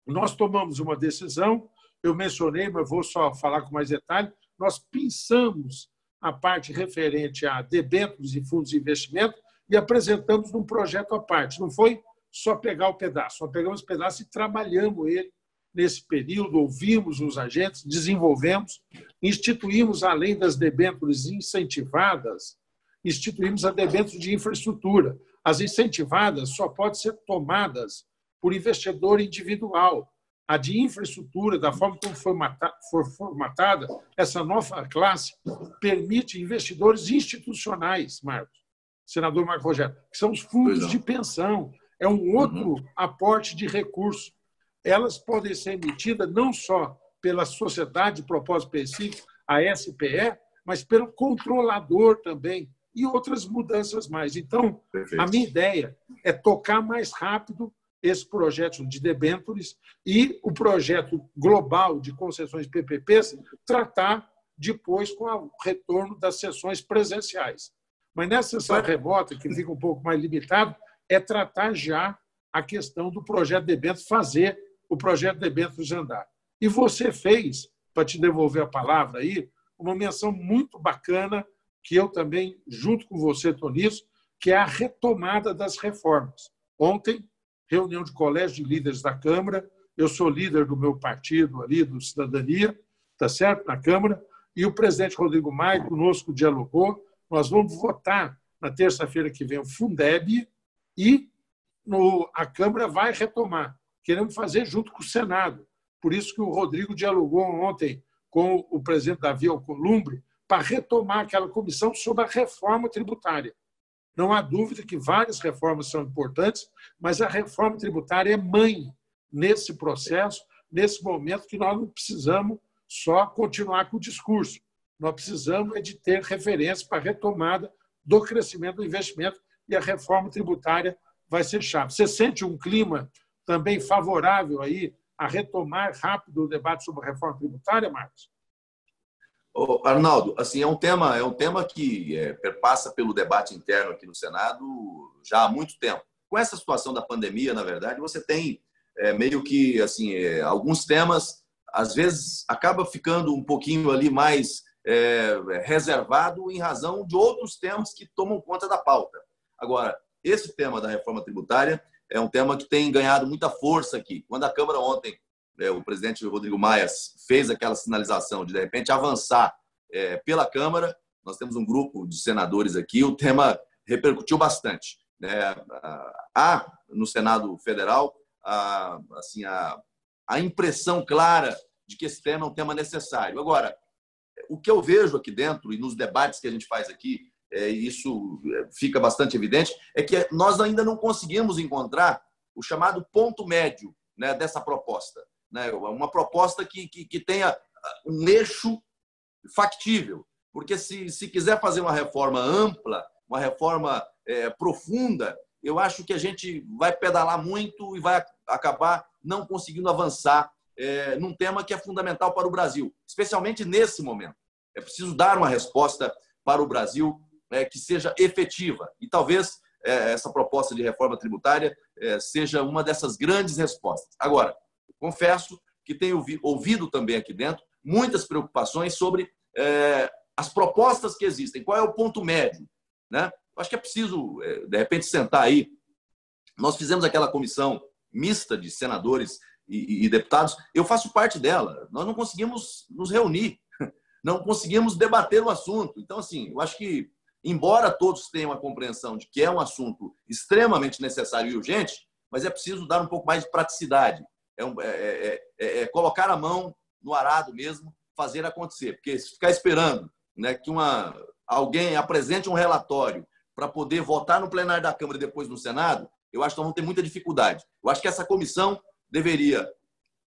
nós tomamos uma decisão, eu mencionei, mas vou só falar com mais detalhe, nós pensamos a parte referente a debêntures e fundos de investimento e apresentamos num projeto à parte. Não foi só pegar o pedaço, só pegamos o pedaço e trabalhamos ele nesse período, ouvimos os agentes, desenvolvemos, instituímos, além das debêntures incentivadas, instituímos a debênture de infraestrutura. As incentivadas só podem ser tomadas por investidor individual. A de infraestrutura, da forma como foi formatada, essa nova classe permite investidores institucionais, Marcos, senador Marco Rogério, que são os fundos de pensão. É um outro aporte de recursos. Elas podem ser emitidas não só pela Sociedade de Propósito Específico, a SPE, mas pelo controlador também, e outras mudanças mais. Então, a minha ideia é tocar mais rápido esse projeto de debêntures e o projeto global de concessões PPPs tratar depois com o retorno das sessões presenciais. Mas nessa sessão remota, que fica um pouco mais limitado, é tratar já a questão do projeto de debêntures, fazer o projeto de debêntures andar. E você fez, para te devolver a palavra aí, uma menção muito bacana, que eu também, junto com você, estou nisso, que é a retomada das reformas. Ontem, reunião de colégio de líderes da Câmara, eu sou líder do meu partido ali, do Cidadania, tá certo? Na Câmara, e o presidente Rodrigo Maia conosco dialogou. Nós vamos votar na terça-feira que vem o Fundeb e a Câmara vai retomar. Queremos fazer junto com o Senado. Por isso que o Rodrigo dialogou ontem com o presidente Davi Alcolumbre para retomar aquela comissão sobre a reforma tributária. Não há dúvida que várias reformas são importantes, mas a reforma tributária é mãe nesse processo, nesse momento que nós não precisamos só continuar com o discurso. Nós precisamos de ter referência para a retomada do crescimento do investimento e a reforma tributária vai ser chave. Você sente um clima também favorável aí a retomar rápido o debate sobre a reforma tributária, Marcos? Arnaldo, assim, é um tema que perpassa pelo debate interno aqui no Senado já há muito tempo. Com essa situação da pandemia, na verdade, você tem meio que assim, alguns temas, às vezes, acaba ficando um pouquinho ali mais reservado em razão de outros temas que tomam conta da pauta. Agora, esse tema da reforma tributária é um tema que tem ganhado muita força aqui. Quando a Câmara ontem, o presidente Rodrigo Maia fez aquela sinalização de repente, avançar pela Câmara, nós temos um grupo de senadores aqui, o tema repercutiu bastante. Há, no Senado Federal, a impressão clara de que esse tema é um tema necessário. Agora, o que eu vejo aqui dentro, e nos debates que a gente faz aqui, isso fica bastante evidente, é que nós ainda não conseguimos encontrar o chamado ponto médio, né, dessa proposta. Né? Uma proposta que tenha um eixo factível. Porque se quiser fazer uma reforma ampla, uma reforma profunda, eu acho que a gente vai pedalar muito e vai acabar não conseguindo avançar num tema que é fundamental para o Brasil, especialmente nesse momento. É preciso dar uma resposta para o Brasil que seja efetiva. E talvez essa proposta de reforma tributária seja uma dessas grandes respostas. Agora, confesso que tenho ouvido também aqui dentro muitas preocupações sobre as propostas que existem. Qual é o ponto médio? Né? Acho que é preciso, de repente, sentar aí. Nós fizemos aquela comissão mista de senadores e deputados. Eu faço parte dela. Nós não conseguimos nos reunir, não conseguimos debater o assunto. Então, assim, eu acho que, embora todos tenham a compreensão de que é um assunto extremamente necessário e urgente, mas é preciso dar um pouco mais de praticidade. Colocar a mão no arado mesmo, fazer acontecer. Porque se ficar esperando, né, que alguém apresente um relatório para poder votar no plenário da Câmara e depois no Senado, eu acho que nós vamos ter muita dificuldade. Eu acho que essa comissão deveria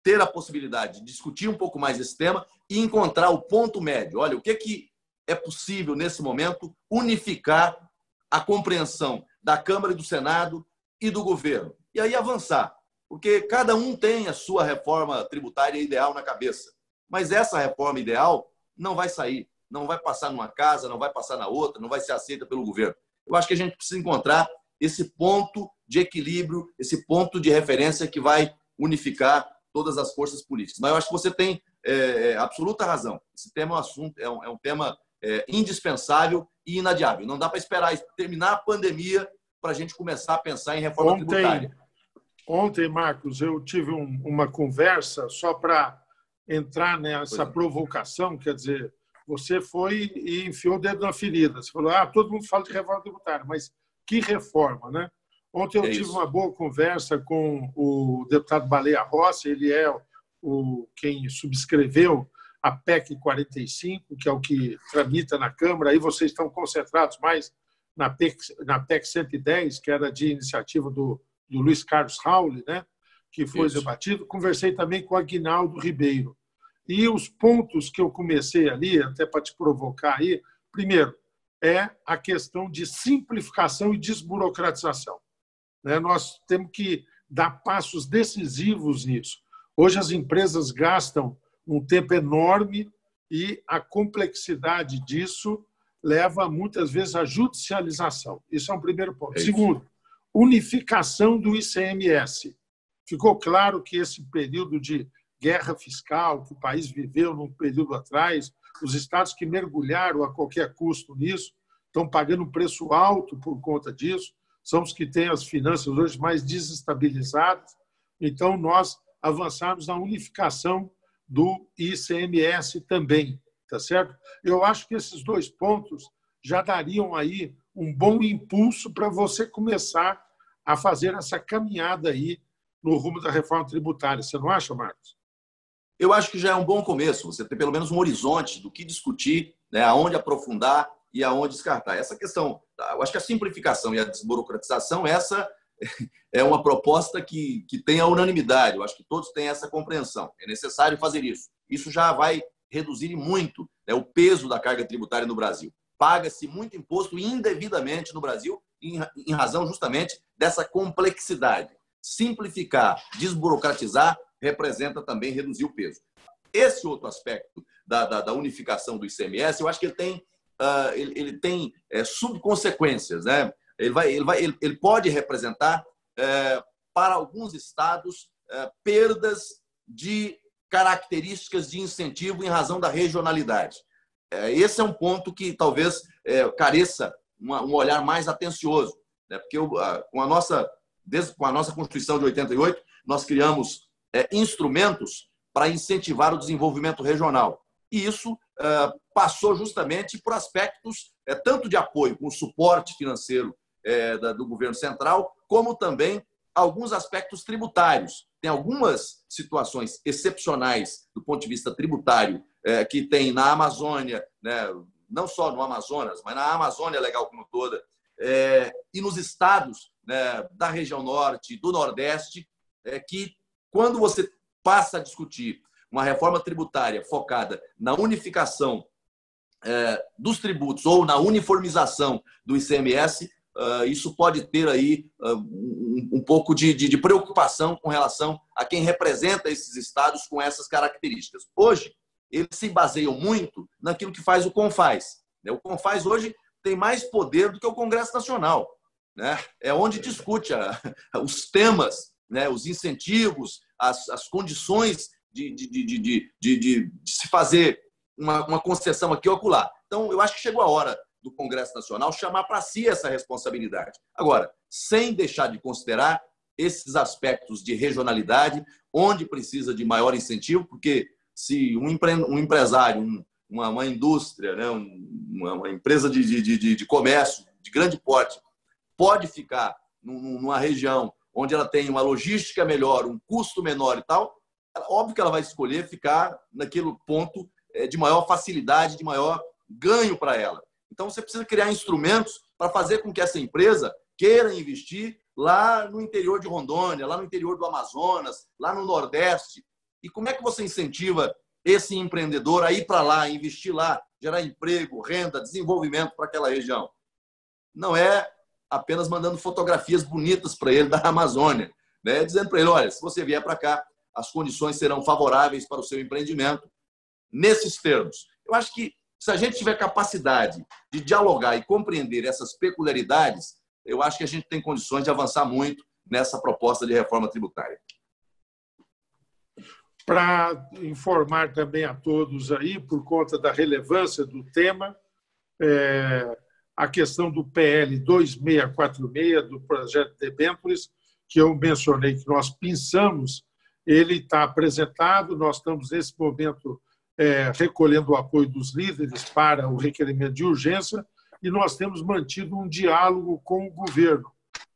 ter a possibilidade de discutir um pouco mais esse tema e encontrar o ponto médio. Olha, o que é possível, nesse momento, unificar a compreensão da Câmara e do Senado e do governo. E aí avançar. Porque cada um tem a sua reforma tributária ideal na cabeça. Mas essa reforma ideal não vai sair, não vai passar numa casa, não vai passar na outra, não vai ser aceita pelo governo. Eu acho que a gente precisa encontrar esse ponto de equilíbrio, esse ponto de referência que vai unificar todas as forças políticas. Mas eu acho que você tem absoluta razão. Esse tema é um assunto, é um tema indispensável e inadiável. Não dá para esperar terminar a pandemia para a gente começar a pensar em reforma tributária. Ontem, Marcos, eu tive uma conversa só para entrar nessa provocação, quer dizer, você foi e enfiou o dedo na ferida. Você falou, todo mundo fala de reforma tributária, mas que reforma, né? Ontem eu tive uma boa conversa com o deputado Baleia Rossi, ele é quem subscreveu a PEC 45, que é o que tramita na Câmara, aí vocês estão concentrados mais na PEC 110, que era de iniciativa do Luiz Carlos Rauli, né, que foi debatido. Conversei também com o Aguinaldo Ribeiro. E os pontos que eu comecei ali, até para te provocar aí, primeiro, é a questão de simplificação e desburocratização. Nós temos que dar passos decisivos nisso. Hoje as empresas gastam um tempo enorme e a complexidade disso leva muitas vezes à judicialização. Isso é um primeiro ponto. Segundo, unificação do ICMS. Ficou claro que esse período de guerra fiscal que o país viveu num período atrás, os estados que mergulharam a qualquer custo nisso estão pagando um preço alto por conta disso, são os que têm as finanças hoje mais desestabilizadas. Então, nós avançarmos na unificação do ICMS também, tá certo? Eu acho que esses dois pontos já dariam aí um bom impulso para você começar a fazer essa caminhada aí no rumo da reforma tributária. Você não acha, Marcos? Eu acho que já é um bom começo. Você tem pelo menos um horizonte do que discutir, né, aonde aprofundar e aonde descartar. Essa questão, eu acho que a simplificação e a desburocratização, essa é uma proposta que tem a unanimidade. Eu acho que todos têm essa compreensão. É necessário fazer isso. Isso já vai reduzir muito, né, o peso da carga tributária no Brasil. Paga-se muito imposto indevidamente no Brasil em razão justamente dessa complexidade. Simplificar, desburocratizar, representa também reduzir o peso. Esse outro aspecto da unificação do ICMS, eu acho que ele tem subconsequências, né? Ele pode representar, para alguns estados, perdas de características de incentivo em razão da regionalidade. Esse é um ponto que talvez careça um olhar mais atencioso, né? Porque com a nossa Constituição de 88, nós criamos instrumentos para incentivar o desenvolvimento regional. E isso passou justamente por aspectos tanto de apoio, com suporte financeiro do governo central, como também alguns aspectos tributários. Tem algumas situações excepcionais do ponto de vista tributário que tem na Amazônia, né, não só no Amazonas, mas na Amazônia legal como toda, e nos estados, né, da região norte, do nordeste, que quando você passa a discutir uma reforma tributária focada na unificação dos tributos ou na uniformização do ICMS, isso pode ter aí um pouco de preocupação com relação a quem representa esses estados com essas características. Hoje, eles se baseiam muito naquilo que faz o CONFAS. O CONFAS hoje tem mais poder do que o Congresso Nacional, né? É onde discute os temas, né, os incentivos, as condições de se fazer uma concessão aqui ou acolá. Então, eu acho que chegou a hora do Congresso Nacional chamar para si essa responsabilidade. Agora, sem deixar de considerar esses aspectos de regionalidade, onde precisa de maior incentivo, porque se um empresário, uma indústria, né, uma empresa de comércio de grande porte pode ficar numa região onde ela tem uma logística melhor, um custo menor e tal, óbvio que ela vai escolher ficar naquele ponto de maior facilidade, de maior ganho para ela. Então, você precisa criar instrumentos para fazer com que essa empresa queira investir lá no interior de Rondônia, lá no interior do Amazonas, lá no Nordeste. E como é que você incentiva esse empreendedor a ir para lá, investir lá, gerar emprego, renda, desenvolvimento para aquela região? Não é apenas mandando fotografias bonitas para ele da Amazônia, né? Dizendo para ele, olha, se você vier para cá, as condições serão favoráveis para o seu empreendimento nesses termos. Eu acho que se a gente tiver capacidade de dialogar e compreender essas peculiaridades, eu acho que a gente tem condições de avançar muito nessa proposta de reforma tributária. para informar também a todos aí, por conta da relevância do tema, a questão do PL 2646, do projeto de debêntures, que eu mencionei que nós pensamos, ele está apresentado, nós estamos, nesse momento, recolhendo o apoio dos líderes para o requerimento de urgência, e nós temos mantido um diálogo com o governo,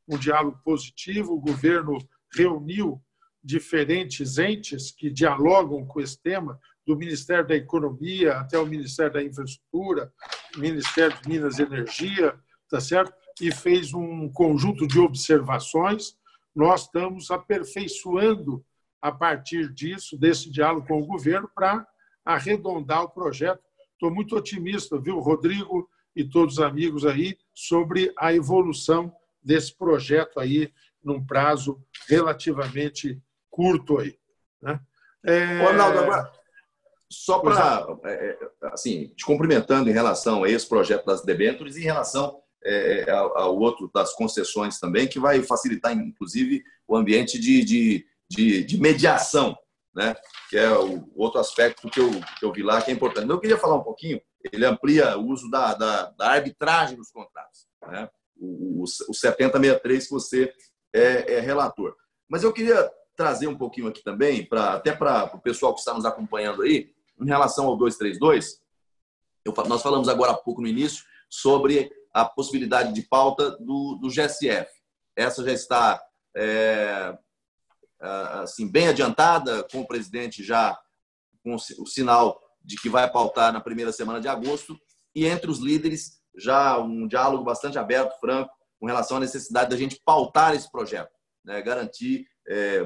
um diálogo positivo. O governo reuniu diferentes entes que dialogam com esse tema, do Ministério da Economia até o Ministério da Infraestrutura, Ministério de Minas e Energia, tá certo? E fez um conjunto de observações. Nós estamos aperfeiçoando, a partir disso, desse diálogo com o governo, para arredondar o projeto. Estou muito otimista, viu, Rodrigo e todos os amigos aí, sobre a evolução desse projeto aí, num prazo relativamente curto aí, né? Arnaldo, agora, só para, assim, te cumprimentando em relação a esse projeto das debêntures e em relação ao outro das concessões também, que vai facilitar, inclusive, o ambiente de mediação, né? Que é o outro aspecto que eu vi lá, que é importante. Eu queria falar um pouquinho, ele amplia o uso da arbitragem dos contratos, né? O 7063, que você é relator. Mas eu queria trazer um pouquinho aqui também, até para o pessoal que está nos acompanhando aí, em relação ao 232, nós falamos agora há pouco no início sobre a possibilidade de pauta do GSF. Essa já está assim, bem adiantada, com o presidente já com o sinal de que vai pautar na primeira semana de agosto, e entre os líderes já um diálogo bastante aberto, franco, com relação à necessidade da gente pautar esse projeto, né? Garantir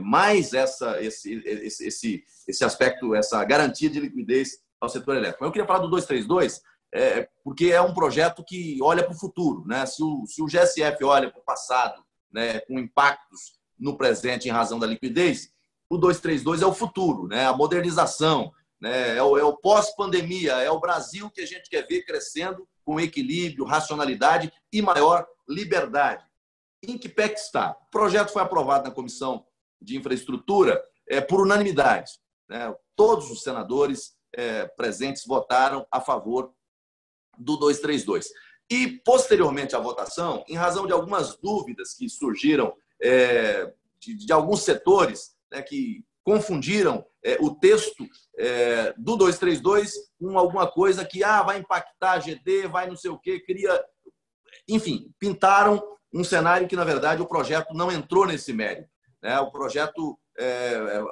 mais esse aspecto, essa garantia de liquidez ao setor elétrico. Eu queria falar do 232, porque é um projeto que olha para o futuro, né? Se o GSF olha para o passado, né, com impactos no presente em razão da liquidez, o 232 é o futuro, né? A modernização, né? É o pós-pandemia, é o Brasil que a gente quer ver crescendo com equilíbrio, racionalidade e maior liberdade. Em que pé que está? O projeto foi aprovado na Comissão de Infraestrutura por unanimidade, né? Todos os senadores presentes votaram a favor do 232. E, posteriormente à votação, em razão de algumas dúvidas que surgiram de alguns setores, né, que confundiram o texto do 232 com alguma coisa que vai impactar a GD, vai não sei o quê, enfim, pintaram um cenário que, na verdade, o projeto não entrou nesse mérito, né? O projeto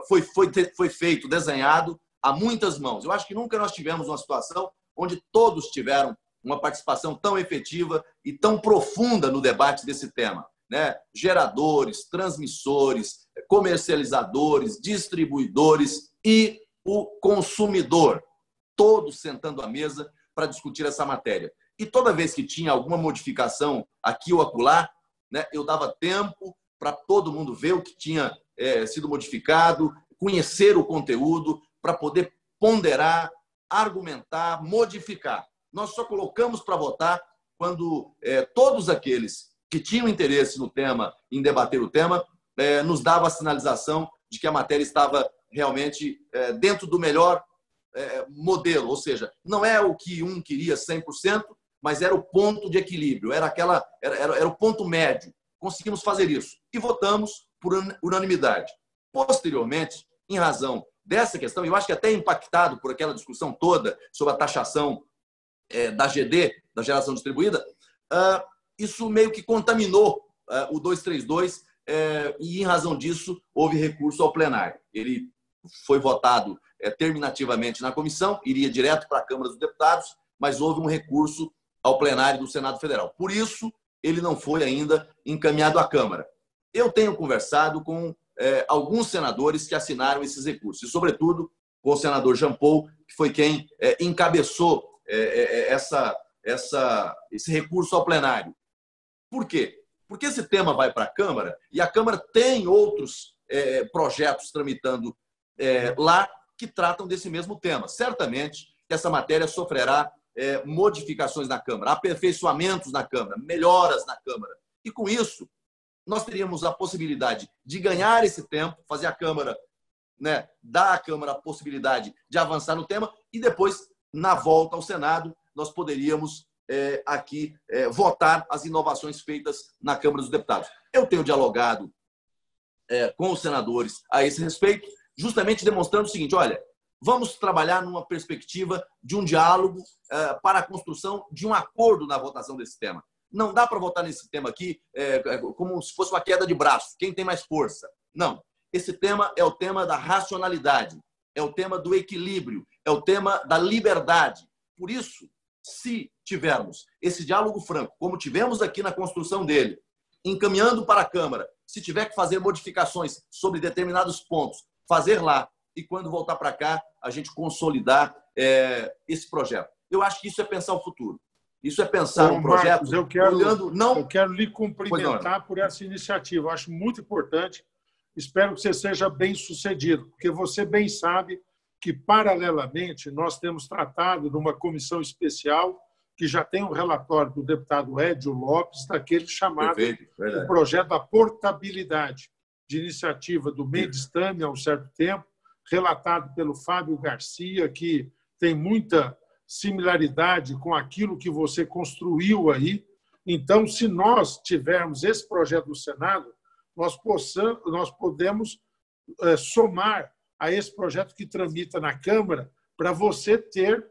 foi feito, desenhado a muitas mãos. Eu acho que nunca nós tivemos uma situação onde todos tiveram uma participação tão efetiva e tão profunda no debate desse tema, né? Geradores, transmissores, comercializadores, distribuidores e o consumidor, todos sentando à mesa para discutir essa matéria. E toda vez que tinha alguma modificação aqui ou acolá, né, eu dava tempo para todo mundo ver o que tinha sido modificado, conhecer o conteúdo, para poder ponderar, argumentar, modificar. Nós só colocamos para votar quando todos aqueles que tinham interesse no tema, em debater o tema, nos davam a sinalização de que a matéria estava realmente dentro do melhor modelo, ou seja, não é o que um queria 100%, mas era o ponto de equilíbrio, era o ponto médio. Conseguimos fazer isso e votamos por unanimidade. Posteriormente, em razão dessa questão, eu acho que até impactado por aquela discussão toda sobre a taxação da GD, da geração distribuída, isso meio que contaminou o 232 e, em razão disso, houve recurso ao plenário. Ele foi votado terminativamente na comissão, iria direto para a Câmara dos Deputados, mas houve um recurso ao plenário do Senado Federal. Por isso, ele não foi ainda encaminhado à Câmara. Eu tenho conversado com alguns senadores que assinaram esses recursos, e, sobretudo, com o senador Jean Paul, que foi quem encabeçou esse recurso ao plenário. Por quê? Porque esse tema vai para a Câmara e a Câmara tem outros projetos tramitando lá que tratam desse mesmo tema. Certamente que essa matéria sofrerá modificações na Câmara, aperfeiçoamentos na Câmara, melhoras na Câmara. E, com isso, nós teríamos a possibilidade de ganhar esse tempo, fazer a Câmara né, dar à Câmara a possibilidade de avançar no tema e depois, na volta ao Senado, nós poderíamos aqui votar as inovações feitas na Câmara dos Deputados. Eu tenho dialogado com os senadores a esse respeito, justamente demonstrando o seguinte: olha, vamos trabalhar numa perspectiva de um diálogo para a construção de um acordo na votação desse tema. Não dá para votar nesse tema aqui como se fosse uma queda de braço, quem tem mais força. Não. Esse tema é o tema da racionalidade, é o tema do equilíbrio, é o tema da liberdade. Por isso, se tivermos esse diálogo franco, como tivemos aqui na construção dele, encaminhando para a Câmara, se tiver que fazer modificações sobre determinados pontos, fazer lá, e quando voltar para cá, a gente consolidar esse projeto. Eu acho que isso é pensar o futuro. Isso é pensar um projeto olhando... Eu quero lhe cumprimentar por essa iniciativa. Eu acho muito importante. Espero que você seja bem-sucedido, porque você bem sabe que, paralelamente, nós temos tratado numa comissão especial que já tem um relatório do deputado Edio Lopes, daquele chamado o projeto da portabilidade, de iniciativa do Mendistame há um certo tempo, relatado pelo Fábio Garcia, que tem muita similaridade com aquilo que você construiu aí. Então, se nós tivermos esse projeto no Senado, nós podemos somar a esse projeto que tramita na Câmara para você ter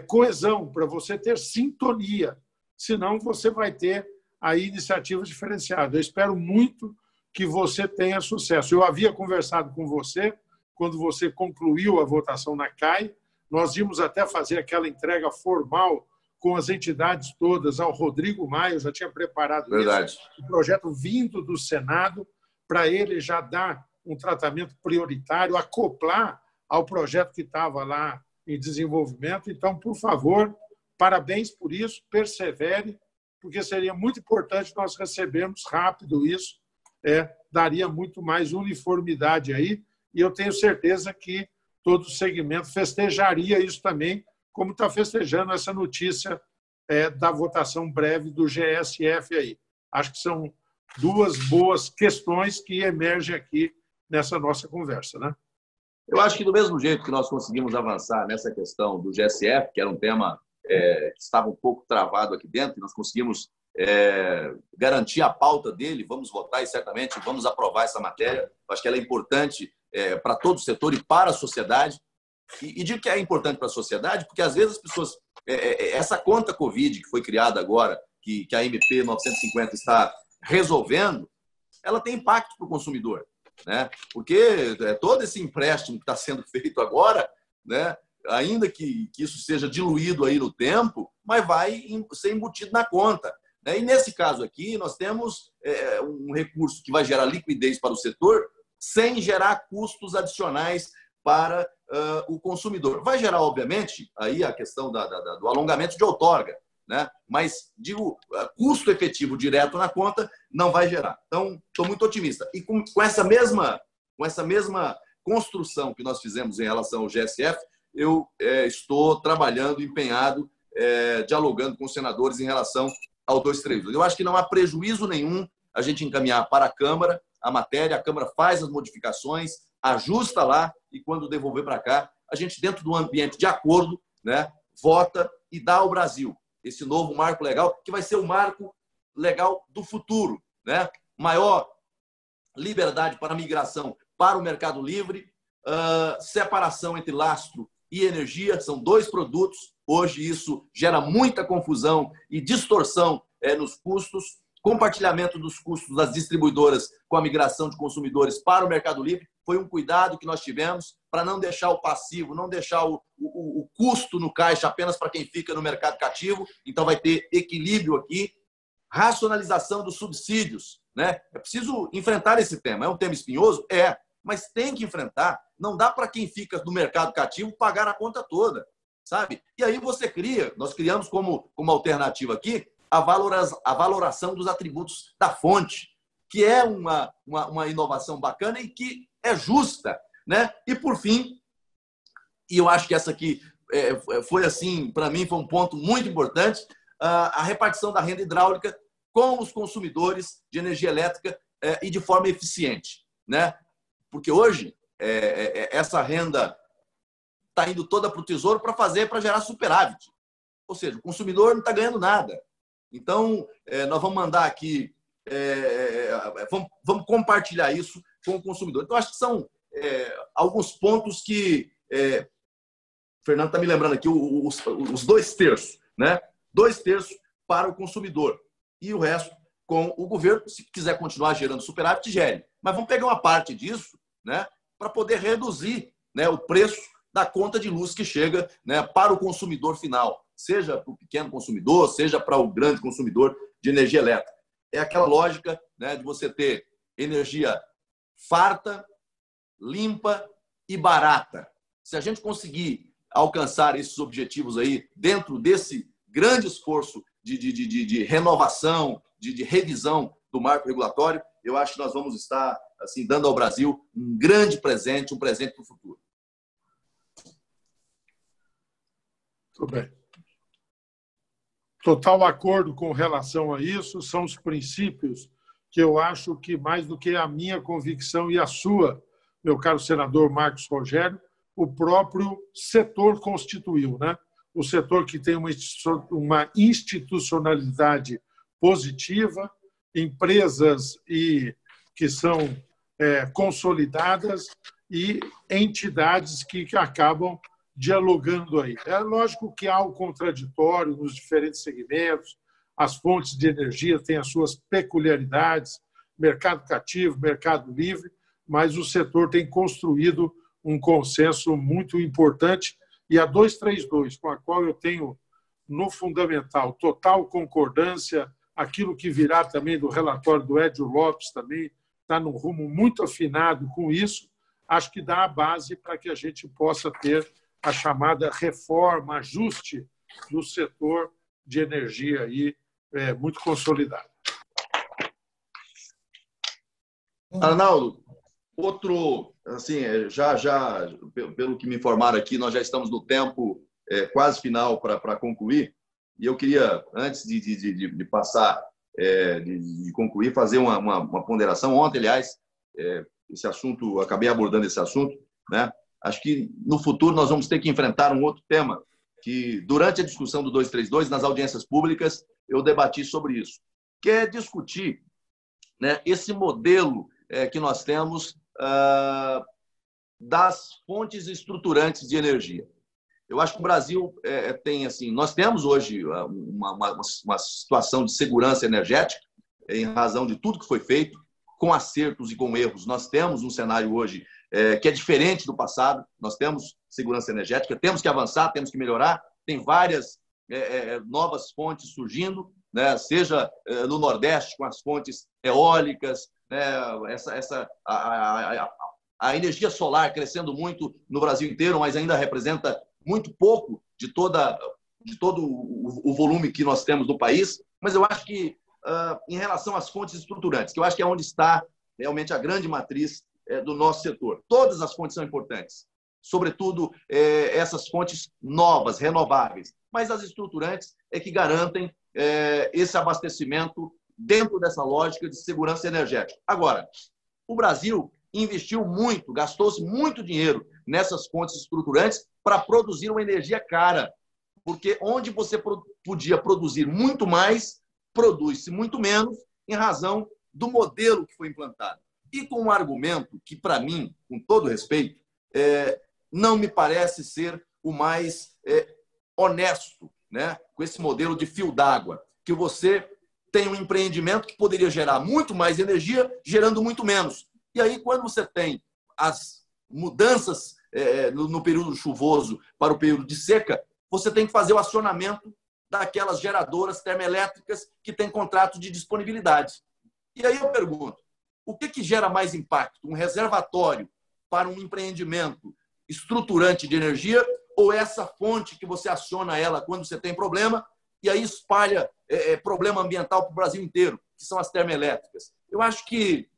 coesão, para você ter sintonia. Senão, você vai ter a iniciativa diferenciada. Eu espero muito que você tenha sucesso. Eu havia conversado com você quando você concluiu a votação na CAI. Nós íamos até fazer aquela entrega formal com as entidades todas ao Rodrigo Maia. Eu já tinha preparado isso, o projeto vindo do Senado, para ele já dar um tratamento prioritário, acoplar ao projeto que estava lá em desenvolvimento. Então, por favor, parabéns por isso, persevere, porque seria muito importante nós recebermos rápido isso, daria muito mais uniformidade aí, e eu tenho certeza que todo o segmento festejaria isso também, como está festejando essa notícia da votação breve do GSF aí. Acho que são duas boas questões que emergem aqui nessa nossa conversa, né? Eu acho que do mesmo jeito que nós conseguimos avançar nessa questão do GSF, que era um tema que estava um pouco travado aqui dentro, e nós conseguimos garantir a pauta dele, vamos votar e certamente vamos aprovar essa matéria. Acho que ela é importante para todo o setor e para a sociedade. E digo que é importante para a sociedade porque, às vezes, as pessoas... essa conta Covid que foi criada agora, que a MP 950 está resolvendo, ela tem impacto para o consumidor, né? Porque todo esse empréstimo que está sendo feito agora, né, ainda que isso seja diluído aí no tempo, mas vai ser embutido na conta, né? E nesse caso aqui, nós temos um recurso que vai gerar liquidez para o setor sem gerar custos adicionais para o consumidor. Vai gerar, obviamente, aí a questão do alongamento de outorga, né? Mas, digo, custo efetivo direto na conta não vai gerar. Então, estou muito otimista. E com essa mesma construção que nós fizemos em relação ao GSF, eu estou trabalhando, empenhado, dialogando com os senadores em relação ao 232. Eu acho que não há prejuízo nenhum a gente encaminhar para a Câmara a matéria, a Câmara faz as modificações, ajusta lá e, quando devolver para cá, a gente, dentro do ambiente de acordo, né, vota e dá ao Brasil esse novo marco legal, que vai ser o marco legal do futuro, né? Maior liberdade para a migração para o mercado livre, separação entre lastro e energia, são dois produtos. Hoje isso gera muita confusão e distorção nos custos, compartilhamento dos custos das distribuidoras com a migração de consumidores para o mercado livre. Foi um cuidado que nós tivemos para não deixar o passivo, não deixar o custo no caixa apenas para quem fica no mercado cativo. Então, vai ter equilíbrio aqui. Racionalização dos subsídios, né? É preciso enfrentar esse tema. É um tema espinhoso? Mas tem que enfrentar. Não dá para quem fica no mercado cativo pagar a conta toda, sabe? E aí nós criamos como alternativa aqui a valoração dos atributos da fonte, que é uma inovação bacana e que é justa, né? E, por fim, e eu acho que essa aqui foi, assim, para mim, foi um ponto muito importante, a repartição da renda hidráulica com os consumidores de energia elétrica e de forma eficiente, né? Porque hoje essa renda está indo toda para o Tesouro para gerar superávit. Ou seja, o consumidor não está ganhando nada. Então, nós vamos mandar aqui, vamos compartilhar isso com o consumidor. Então, acho que são alguns pontos que... o Fernando está me lembrando aqui, os 2/3, né? 2/3 para o consumidor. E o resto com o governo, se quiser continuar gerando superávit, gere. Mas vamos pegar uma parte disso, né, para poder reduzir, né, o preço da conta de luz que chega, né, para o consumidor final, seja para o pequeno consumidor, seja para o grande consumidor de energia elétrica. É aquela lógica, né, de você ter energia farta, limpa e barata. Se a gente conseguir alcançar esses objetivos aí dentro desse grande esforço de renovação, de revisão do marco regulatório, eu acho que nós vamos estar assim, dando ao Brasil um grande presente, um presente para o futuro. Muito bem. Total acordo com relação a isso, são os princípios que eu acho que, mais do que a minha convicção e a sua, meu caro senador Marcos Rogério, o próprio setor constituiu, né? O setor que tem uma institucionalidade positiva, empresas que são consolidadas e entidades que acabam dialogando aí. É lógico que há o contraditório nos diferentes segmentos, as fontes de energia têm as suas peculiaridades, mercado cativo, mercado livre, mas o setor tem construído um consenso muito importante. E a 232, com a qual eu tenho, no fundamental, total concordância, aquilo que virá também do relatório do Edio Lopes também está num rumo muito afinado com isso, acho que dá a base para que a gente possa ter a chamada reforma, ajuste do setor de energia aí, muito consolidado. Arnaldo, outro, assim, já pelo que me informaram aqui, nós já estamos no tempo quase final para concluir, e eu queria, antes de passar, de concluir, fazer uma ponderação. Ontem, aliás, esse assunto, acabei abordando esse assunto, né? Acho que no futuro nós vamos ter que enfrentar um outro tema, que durante a discussão do 232, nas audiências públicas, eu debati sobre isso, que é discutir, né, esse modelo que nós temos das fontes estruturantes de energia. Eu acho que o Brasil tem, assim, nós temos hoje uma situação de segurança energética, em razão de tudo que foi feito, com acertos e com erros. Nós temos um cenário hoje que é diferente do passado. Nós temos segurança energética, temos que avançar, temos que melhorar. Tem várias novas fontes surgindo, né? Seja no Nordeste, com as fontes eólicas, né? A energia solar crescendo muito no Brasil inteiro, mas ainda representa muito pouco de todo o volume que nós temos no país. Mas eu acho que, em relação às fontes estruturantes, que eu acho que é onde está realmente a grande matriz do nosso setor. Todas as fontes são importantes, sobretudo essas fontes novas, renováveis, mas as estruturantes é que garantem esse abastecimento dentro dessa lógica de segurança energética. Agora, o Brasil investiu muito, gastou-se muito dinheiro nessas fontes estruturantes para produzir uma energia cara, porque onde você podia produzir muito mais, produz-se muito menos em razão do modelo que foi implantado. E com um argumento que, para mim, com todo respeito, não me parece ser o mais honesto, né? Com esse modelo de fio d'água, que você tem um empreendimento que poderia gerar muito mais energia, gerando muito menos. E aí, quando você tem as mudanças no período chuvoso para o período de seca, você tem que fazer o acionamento daquelas geradoras termoelétricas que têm contrato de disponibilidade. E aí eu pergunto, o que gera mais impacto? Um reservatório para um empreendimento estruturante de energia ou essa fonte que você aciona ela quando você tem problema e aí espalha problema ambiental para o Brasil inteiro, que são as termoelétricas? Eu acho que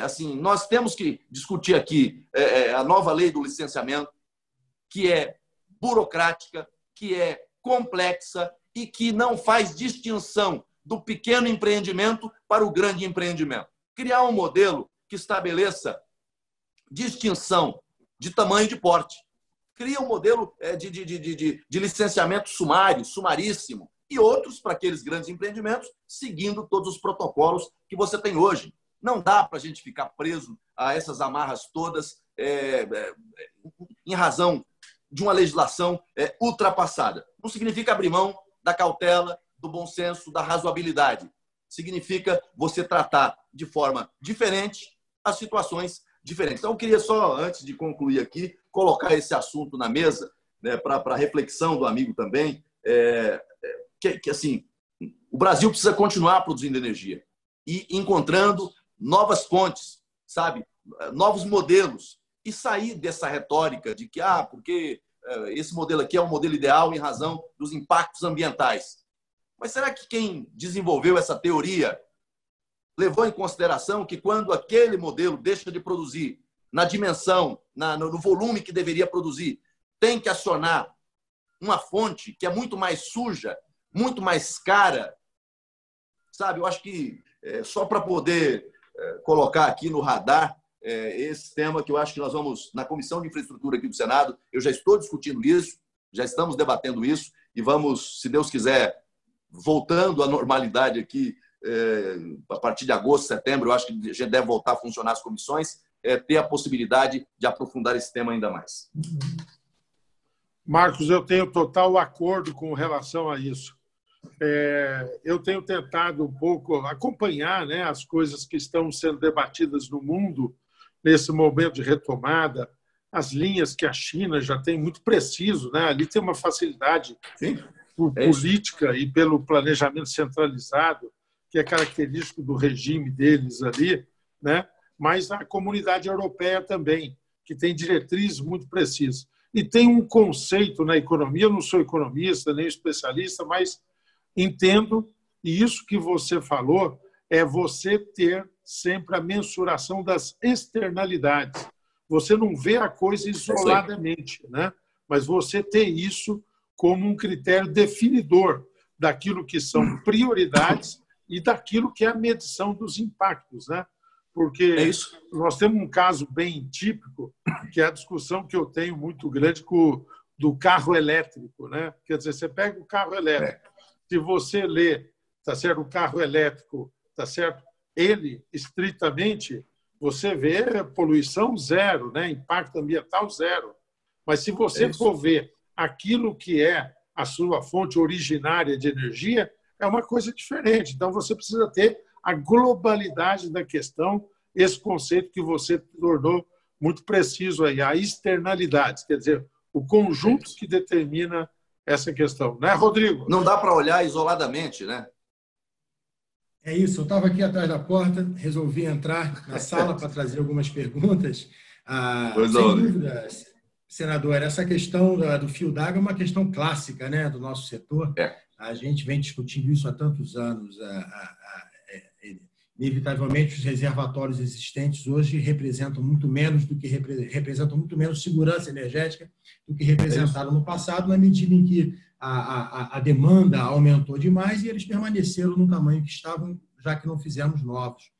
assim, nós temos que discutir aqui a nova lei do licenciamento, que é burocrática, que é complexa e que não faz distinção do pequeno empreendimento para o grande empreendimento. Criar um modelo que estabeleça distinção de tamanho e de porte. Cria um modelo de licenciamento sumário, sumaríssimo, e outros para aqueles grandes empreendimentos, seguindo todos os protocolos que você tem hoje. Não dá para a gente ficar preso a essas amarras todas em razão de uma legislação ultrapassada. Não significa abrir mão da cautela, do bom senso, da razoabilidade. Significa você tratar de forma diferente as situações diferentes. Então, eu queria só, antes de concluir aqui, colocar esse assunto na mesa, né, para a reflexão do amigo também, que assim, o Brasil precisa continuar produzindo energia e encontrando novas fontes, sabe? Novos modelos, e sair dessa retórica de que porque esse modelo aqui é o modelo ideal em razão dos impactos ambientais. Mas será que quem desenvolveu essa teoria levou em consideração que quando aquele modelo deixa de produzir na dimensão, no volume que deveria produzir, tem que acionar uma fonte que é muito mais suja, muito mais cara? Sabe, eu acho que só para poder colocar aqui no radar esse tema que eu acho que nós vamos, na Comissão de Infraestrutura aqui do Senado, eu já estou discutindo isso, já estamos debatendo isso e vamos, se Deus quiser, voltando à normalidade aqui, a partir de agosto, setembro, eu acho que a gente deve voltar a funcionar as comissões, ter a possibilidade de aprofundar esse tema ainda mais. Marcos, eu tenho total acordo com relação a isso. Eu tenho tentado um pouco acompanhar, né, as coisas que estão sendo debatidas no mundo nesse momento de retomada, as linhas que a China já tem muito preciso, né? Ali tem uma facilidade por política e pelo planejamento centralizado, que é característico do regime deles ali, né? Mas a comunidade europeia também, que tem diretrizes muito precisas. E tem um conceito na economia, eu não sou economista nem especialista, mas entendo, e isso que você falou é você ter sempre a mensuração das externalidades. Você não vê a coisa isoladamente, né? Mas você ter isso como um critério definidor daquilo que são prioridades e daquilo que é a medição dos impactos, né? Porque nós temos um caso bem típico, que é a discussão que eu tenho muito grande do carro elétrico, né? Quer dizer, você pega o carro elétrico, se você lê, tá certo, o carro elétrico, tá certo, ele estritamente, você vê poluição zero, né? Impacto ambiental zero. Mas se você for ver aquilo que é a sua fonte originária de energia, é uma coisa diferente. Então, você precisa ter a globalidade da questão, esse conceito que você tornou muito preciso aí, a externalidade, quer dizer, o conjunto que determina essa questão. Né, Rodrigo? Não dá para olhar isoladamente, né? É isso. Eu estava aqui atrás da porta, resolvi entrar na sala para trazer algumas perguntas. Sem dúvidas, senador, essa questão do fio d'água é uma questão clássica, né, do nosso setor. A gente vem discutindo isso há tantos anos. Inevitavelmente, os reservatórios existentes hoje representam muito menos segurança energética do que representaram no passado, na medida em que a demanda aumentou demais e eles permaneceram no tamanho que estavam, já que não fizemos novos.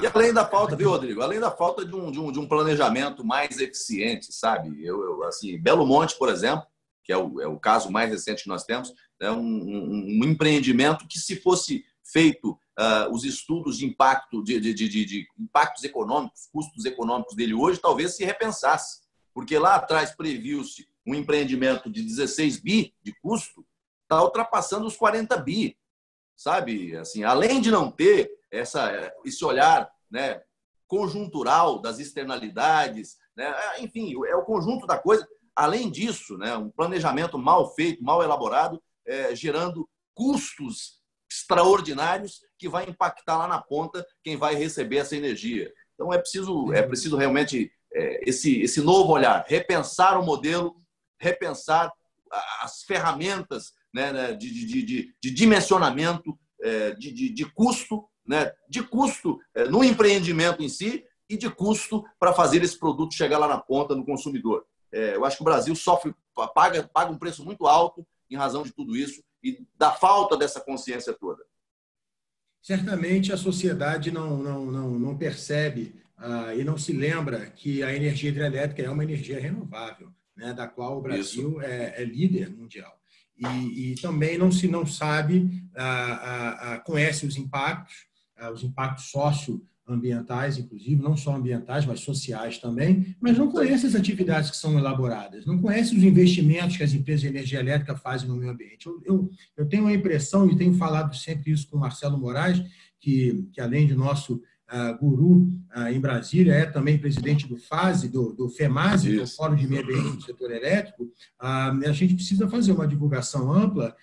E além da falta, viu, Rodrigo? Além da falta de um planejamento mais eficiente, sabe? Assim, Belo Monte, por exemplo, que é o caso mais recente que nós temos, é um empreendimento que, se fosse feito os estudos de impacto, de impactos econômicos, custos econômicos dele hoje, talvez se repensasse. Porque lá atrás previu-se um empreendimento de 16 bi de custo, está ultrapassando os 40 bi. Sabe? Assim, além de não ter esse olhar, né, conjuntural das externalidades, né, enfim, é o conjunto da coisa. Além disso, né, um planejamento mal feito, mal elaborado, gerando custos extraordinários que vai impactar lá na ponta quem vai receber essa energia. Então, é preciso realmente esse novo olhar, repensar o modelo, repensar as ferramentas, né, de dimensionamento, de custo, né, de custo no empreendimento em si e de custo para fazer esse produto chegar lá na ponta no consumidor. Eu acho que o Brasil paga um preço muito alto em razão de tudo isso e da falta dessa consciência toda. Certamente a sociedade não percebe e não se lembra que a energia hidrelétrica é uma energia renovável, né, da qual o Brasil é líder mundial. E também não sabe, conhece os impactos socioambientais, inclusive, não só ambientais, mas sociais também, mas não conhece as atividades que são elaboradas, não conhece os investimentos que as empresas de energia elétrica fazem no meio ambiente. Eu tenho a impressão, e tenho falado sempre isso com o Marcelo Moraes, que além de nosso guru em Brasília, é também presidente do FEMASE, do Fórum de Meio Ambiente do Setor Elétrico, a gente precisa fazer uma divulgação ampla.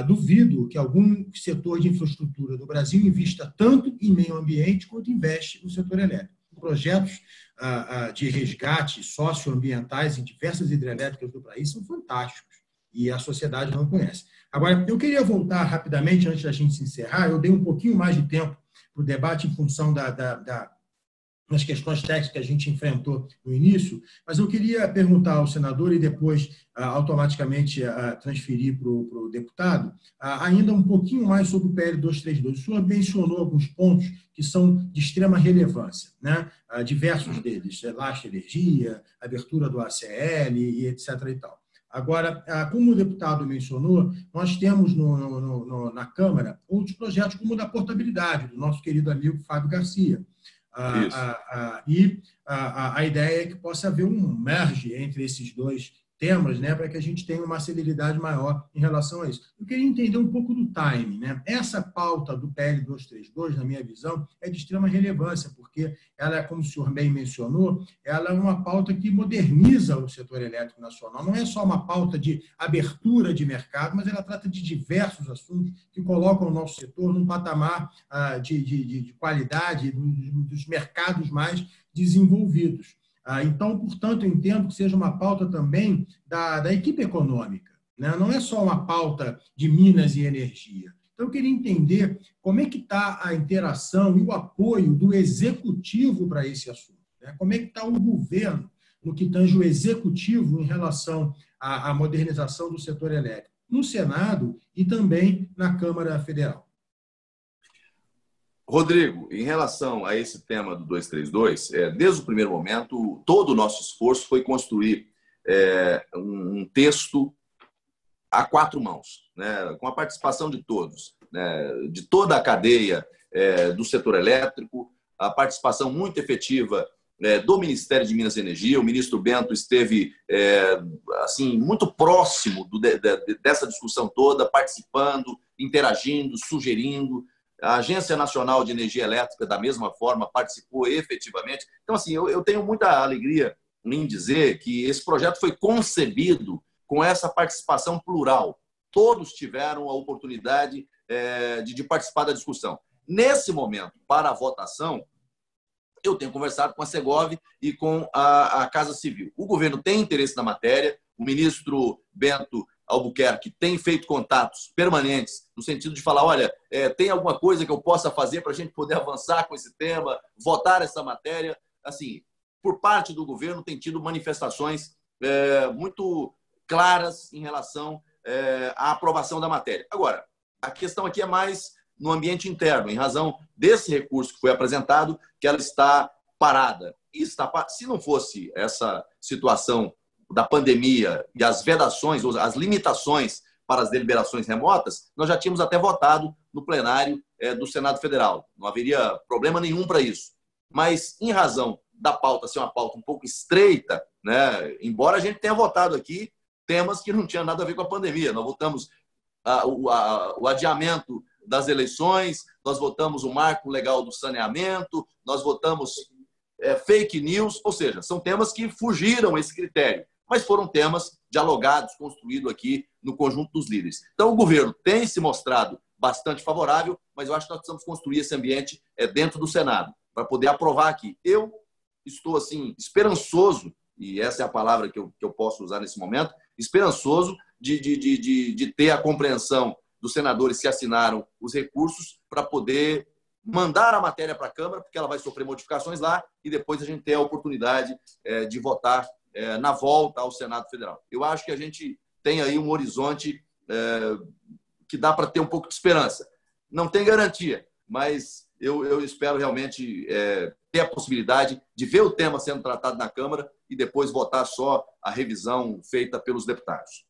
Duvido que algum setor de infraestrutura do Brasil invista tanto em meio ambiente quanto investe no setor elétrico. Projetos de resgate socioambientais em diversas hidrelétricas do país são fantásticos e a sociedade não conhece. Agora, eu queria voltar rapidamente, antes da gente se encerrar, eu dei um pouquinho mais de tempo para o debate em função das questões técnicas que a gente enfrentou no início, mas eu queria perguntar ao senador e depois automaticamente transferir para o deputado ainda um pouquinho mais sobre o PL 232. O senhor mencionou alguns pontos que são de extrema relevância, né? Diversos deles, lastro energia, abertura do ACL e etc. e tal. Agora, como o deputado mencionou, nós temos na Câmara outros projetos como o da portabilidade, do nosso querido amigo Fábio Garcia. A ideia é que possa haver um merge entre esses dois temas, né, para que a gente tenha uma celeridade maior em relação a isso. Eu queria entender um pouco do timing, né? Essa pauta do PL 232, na minha visão, é de extrema relevância, porque ela, como o senhor bem mencionou, ela é uma pauta que moderniza o setor elétrico nacional. Não é só uma pauta de abertura de mercado, mas ela trata de diversos assuntos que colocam o nosso setor num patamar de qualidade dos mercados mais desenvolvidos. Então, portanto, eu entendo que seja uma pauta também da equipe econômica, né? Não é só uma pauta de Minas e energia. Então, eu queria entender como é que está a interação e o apoio do executivo para esse assunto, né? Como é que está o governo no que tange o executivo em relação à modernização do setor elétrico, no Senado e também na Câmara Federal. Rodrigo, em relação a esse tema do 232, desde o primeiro momento, todo o nosso esforço foi construir um texto a quatro mãos, né, com a participação de todos, né, de toda a cadeia do setor elétrico, a participação muito efetiva do Ministério de Minas e Energia. O ministro Bento esteve assim, muito próximo dessa discussão toda, participando, interagindo, sugerindo. A Agência Nacional de Energia Elétrica, da mesma forma, participou efetivamente. Então, assim, eu tenho muita alegria em dizer que esse projeto foi concebido com essa participação plural. Todos tiveram a oportunidade de participar da discussão. Nesse momento, para a votação, eu tenho conversado com a Segov e com a Casa Civil. O governo tem interesse na matéria, o ministro Bento Albuquerque tem feito contatos permanentes no sentido de falar, olha, tem alguma coisa que eu possa fazer para a gente poder avançar com esse tema, votar essa matéria. Assim, por parte do governo tem tido manifestações muito claras em relação à aprovação da matéria. Agora, a questão aqui é mais no ambiente interno, em razão desse recurso que foi apresentado, que ela está parada. E se não fosse essa situação da pandemia e as vedações, ou as limitações para as deliberações remotas, nós já tínhamos até votado no plenário do Senado Federal. Não haveria problema nenhum para isso. Mas, em razão da pauta ser uma pauta um pouco estreita, né, embora a gente tenha votado aqui temas que não tinham nada a ver com a pandemia. Nós votamos o adiamento das eleições, nós votamos o marco legal do saneamento, nós votamos fake news, ou seja, são temas que fugiram esse critério, mas foram temas dialogados, construídos aqui no conjunto dos líderes. Então, o governo tem se mostrado bastante favorável, mas eu acho que nós precisamos construir esse ambiente dentro do Senado, para poder aprovar aqui. Eu estou assim, esperançoso, e essa é a palavra que eu posso usar nesse momento, esperançoso de ter a compreensão dos senadores que assinaram os recursos para poder mandar a matéria para a Câmara, porque ela vai sofrer modificações lá, e depois a gente ter a oportunidade de votar na volta ao Senado Federal. Eu acho que a gente tem aí um horizonte que dá para ter um pouco de esperança. Não tem garantia, mas eu espero realmente ter a possibilidade de ver o tema sendo tratado na Câmara e depois votar só a revisão feita pelos deputados.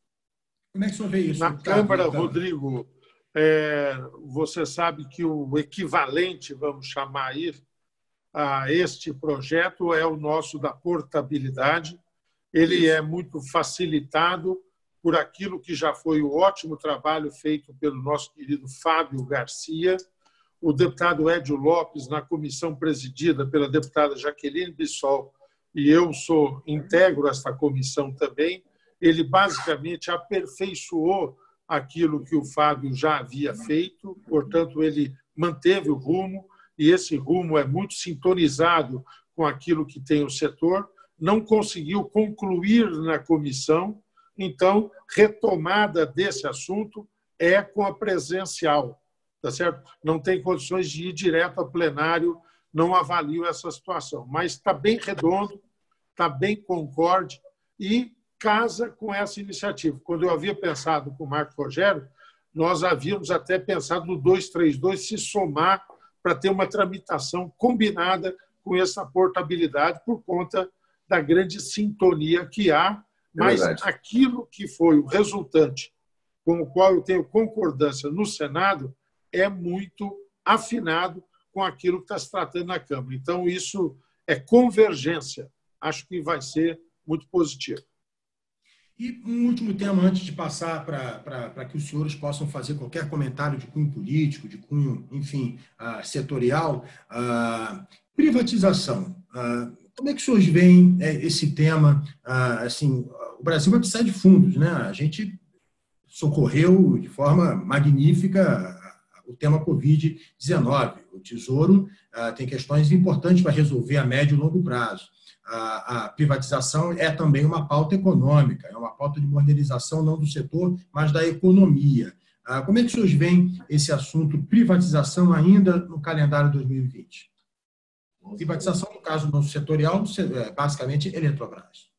Como é que o senhor vê isso? Na Câmara, Rodrigo, você sabe que o equivalente, vamos chamar aí, a este projeto é o nosso da portabilidade. Ele é muito facilitado por aquilo que já foi o ótimo trabalho feito pelo nosso querido Fábio Garcia, o deputado Edio Lopes, na comissão presidida pela deputada Jaqueline Bissol, e eu integro esta comissão também. Ele basicamente aperfeiçoou aquilo que o Fábio já havia feito, portanto, ele manteve o rumo, e esse rumo é muito sintonizado com aquilo que tem o setor. Não conseguiu concluir na comissão, então, retomada desse assunto é com a presencial, tá certo? Não tem condições de ir direto ao plenário, não avalio essa situação, mas está bem redondo, está bem concorde e casa com essa iniciativa. Quando eu havia pensado com o Marco Rogério, nós havíamos até pensado no 232 se somar para ter uma tramitação combinada com essa portabilidade por conta da grande sintonia que há, mas aquilo que foi o resultante com o qual eu tenho concordância no Senado é muito afinado com aquilo que está se tratando na Câmara. Então, isso é convergência. Acho que vai ser muito positivo. E um último tema, antes de passar para que os senhores possam fazer qualquer comentário de cunho político, de cunho, enfim, setorial, privatização. Como é que os senhores veem esse tema? Assim, o Brasil vai precisar de fundos, né? A gente socorreu de forma magnífica o tema Covid-19. O Tesouro tem questões importantes para resolver a médio e longo prazo. A privatização é também uma pauta econômica, é uma pauta de modernização não do setor, mas da economia. Como é que os senhores veem esse assunto privatização ainda no calendário 2020? Privatização, no caso não setorial, basicamente Eletrobras.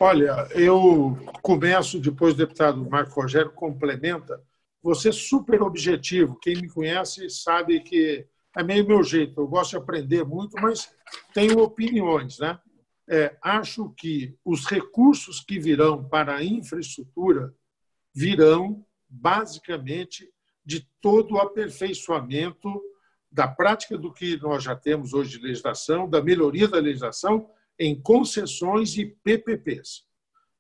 Olha, eu começo, depois o deputado Marco Rogério complementa. Você é super objetivo. Quem me conhece sabe que é meio meu jeito. Eu gosto de aprender muito, mas tenho opiniões, né? Acho que os recursos que virão para a infraestrutura virão, basicamente, de todo o aperfeiçoamento da prática do que nós já temos hoje de legislação, da melhoria da legislação em concessões e PPPs.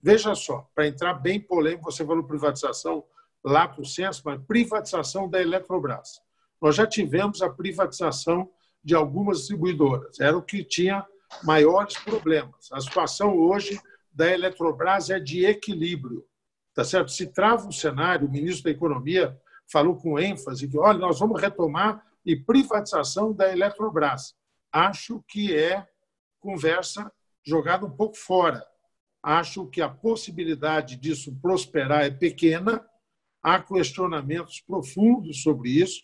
Veja só, para entrar bem polêmico, você falou privatização lá para o censo, mas privatização da Eletrobras. Nós já tivemos a privatização de algumas distribuidoras, era o que tinha maiores problemas. A situação hoje da Eletrobras é de equilíbrio, tá certo? Se trava um cenário, o ministro da Economia falou com ênfase que, olha, nós vamos retomar e privatização da Eletrobras. Acho que é conversa jogada um pouco fora. Acho que a possibilidade disso prosperar é pequena, há questionamentos profundos sobre isso,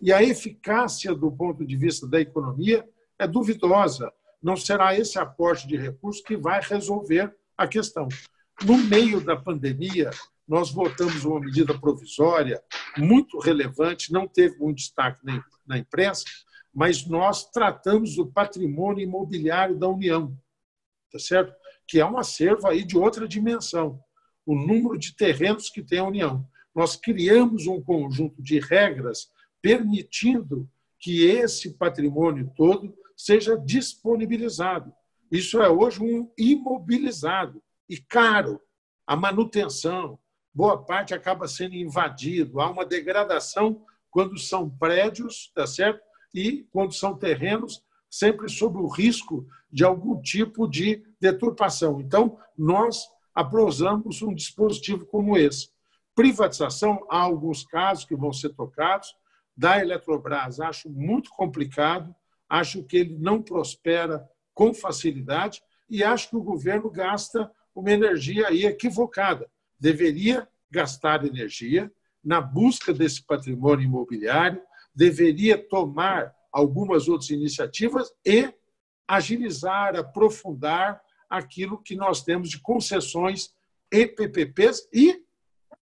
e a eficácia do ponto de vista da economia é duvidosa. Não será esse aporte de recursos que vai resolver a questão. No meio da pandemia, nós votamos uma medida provisória muito relevante, não teve muito destaque na imprensa, mas nós tratamos do patrimônio imobiliário da União, tá certo? Que é um acervo aí de outra dimensão, o número de terrenos que tem a União. Nós criamos um conjunto de regras permitindo que esse patrimônio todo seja disponibilizado. Isso é hoje um imobilizado e caro. A manutenção, boa parte acaba sendo invadido, há uma degradação quando são prédios, tá certo? E quando são terrenos, sempre sob o risco de algum tipo de deturpação. Então, nós aprovamos um dispositivo como esse. Privatização, há alguns casos que vão ser tocados. Da Eletrobras, acho muito complicado, acho que ele não prospera com facilidade e acho que o governo gasta uma energia aí equivocada. Deveria gastar energia na busca desse patrimônio imobiliário, deveria tomar algumas outras iniciativas e agilizar, aprofundar aquilo que nós temos de concessões e PPPs e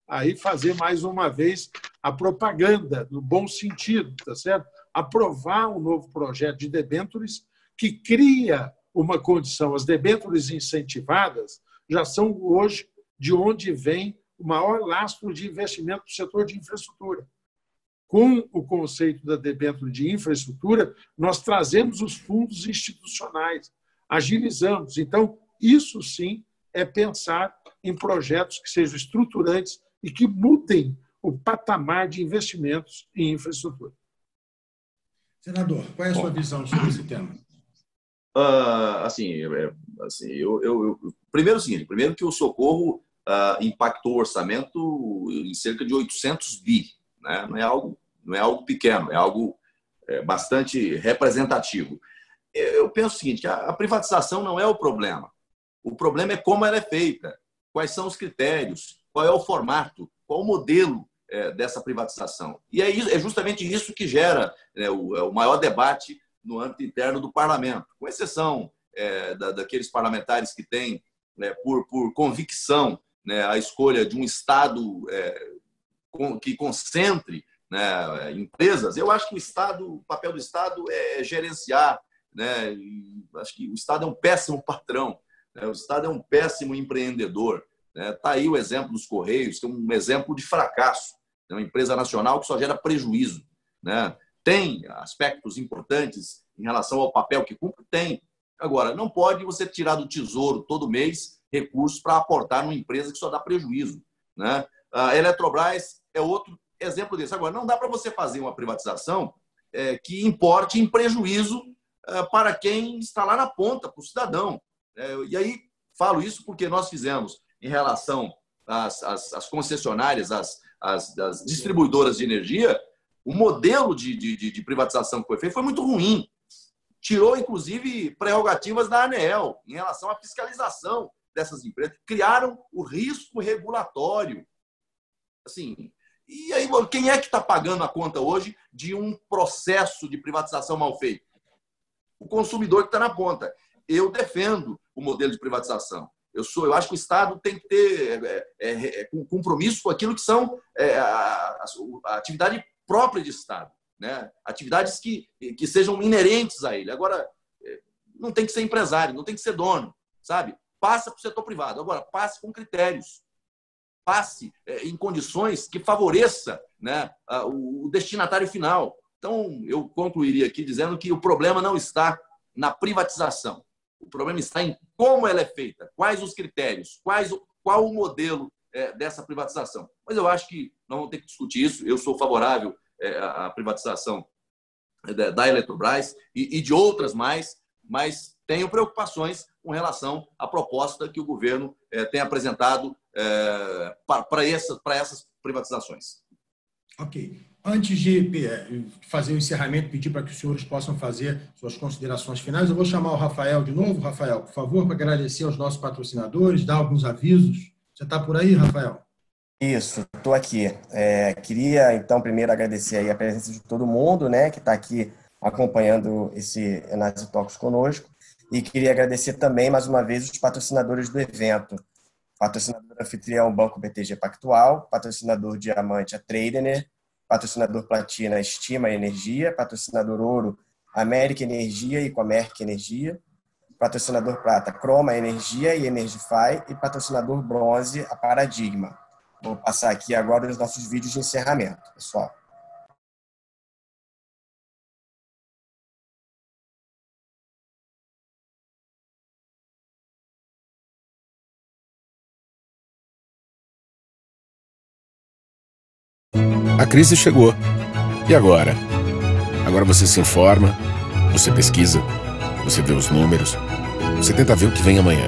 aí fazer mais uma vez a propaganda, no bom sentido, tá certo? Aprovar um novo projeto de debêntures que cria uma condição. As debêntures incentivadas já são hoje de onde vem o maior lastro de investimento do setor de infraestrutura. Com o conceito da debênture de infraestrutura, nós trazemos os fundos institucionais, agilizamos. Então, isso sim é pensar em projetos que sejam estruturantes e que mudem o patamar de investimentos em infraestrutura. Senador, qual é a sua visão sobre esse tema? Primeiro, primeiro que o socorro impactou o orçamento em cerca de 800 bi, né? Não é algo pequeno, é algo bastante representativo. Eu penso o seguinte: a privatização não é o problema. O problema é como ela é feita, quais são os critérios, qual é o formato, qual o modelo dessa privatização. E é justamente isso que gera o maior debate no âmbito interno do parlamento, com exceção daqueles parlamentares que têm, por convicção, a escolha de um Estado que concentre, empresas. Eu acho que o papel do Estado é gerenciar, e acho que o Estado é um péssimo patrão, o Estado é um péssimo empreendedor. Está aí o exemplo dos Correios, que é um exemplo de fracasso. É uma empresa nacional que só gera prejuízo. Tem aspectos importantes em relação ao papel que cumpre? Tem. Agora, não pode você tirar do Tesouro todo mês recursos para aportar numa empresa que só dá prejuízo. A Eletrobras é outro exemplo desse. Agora, não dá para você fazer uma privatização que importe em prejuízo para quem está lá na ponta, para o cidadão. E aí, falo isso porque nós fizemos, em relação às concessionárias, às distribuidoras de energia, o modelo de privatização que foi feito foi muito ruim. Tirou, inclusive, prerrogativas da ANEEL em relação à fiscalização dessas empresas. Criaram o risco regulatório. Assim, e aí, quem é que está pagando a conta hoje de um processo de privatização mal feito? O consumidor que está na ponta. Eu defendo o modelo de privatização. Eu acho que o Estado tem que ter compromisso com aquilo que são a atividade própria de Estado, atividades que sejam inerentes a ele. Agora, não tem que ser empresário, não tem que ser dono, sabe? Passa para o setor privado. Agora, passe com critérios. Passe em condições que favoreça o destinatário final. Então, eu concluiria aqui dizendo que o problema não está na privatização. O problema está em como ela é feita, quais os critérios, qual o modelo dessa privatização. Mas eu acho que nós vamos ter que discutir isso. Eu sou favorável à privatização da Eletrobras e de outras mais, mas tenho preocupações com relação à proposta que o governo tem apresentado para essas privatizações. Ok. Antes de fazer o encerramento, pedir para que os senhores possam fazer suas considerações finais, eu vou chamar o Rafael de novo. Rafael, por favor, para agradecer aos nossos patrocinadores, dar alguns avisos. Você está por aí, Rafael? Isso, estou aqui. Queria, então, primeiro agradecer aí a presença de todo mundo, que está aqui acompanhando esse Enase Talks conosco. E queria agradecer também, mais uma vez, os patrocinadores do evento. Patrocinador anfitrião, Banco BTG Pactual. Patrocinador Diamante, a Tradener. Patrocinador Platina, Estima Energia. Patrocinador Ouro, América Energia e Comerc Energia. Patrocinador Prata, Croma Energia e Energify. E patrocinador Bronze, a Paradigma. Vou passar aqui agora os nossos vídeos de encerramento, pessoal. A crise chegou. E agora? Agora você se informa, você pesquisa, você vê os números, você tenta ver o que vem amanhã.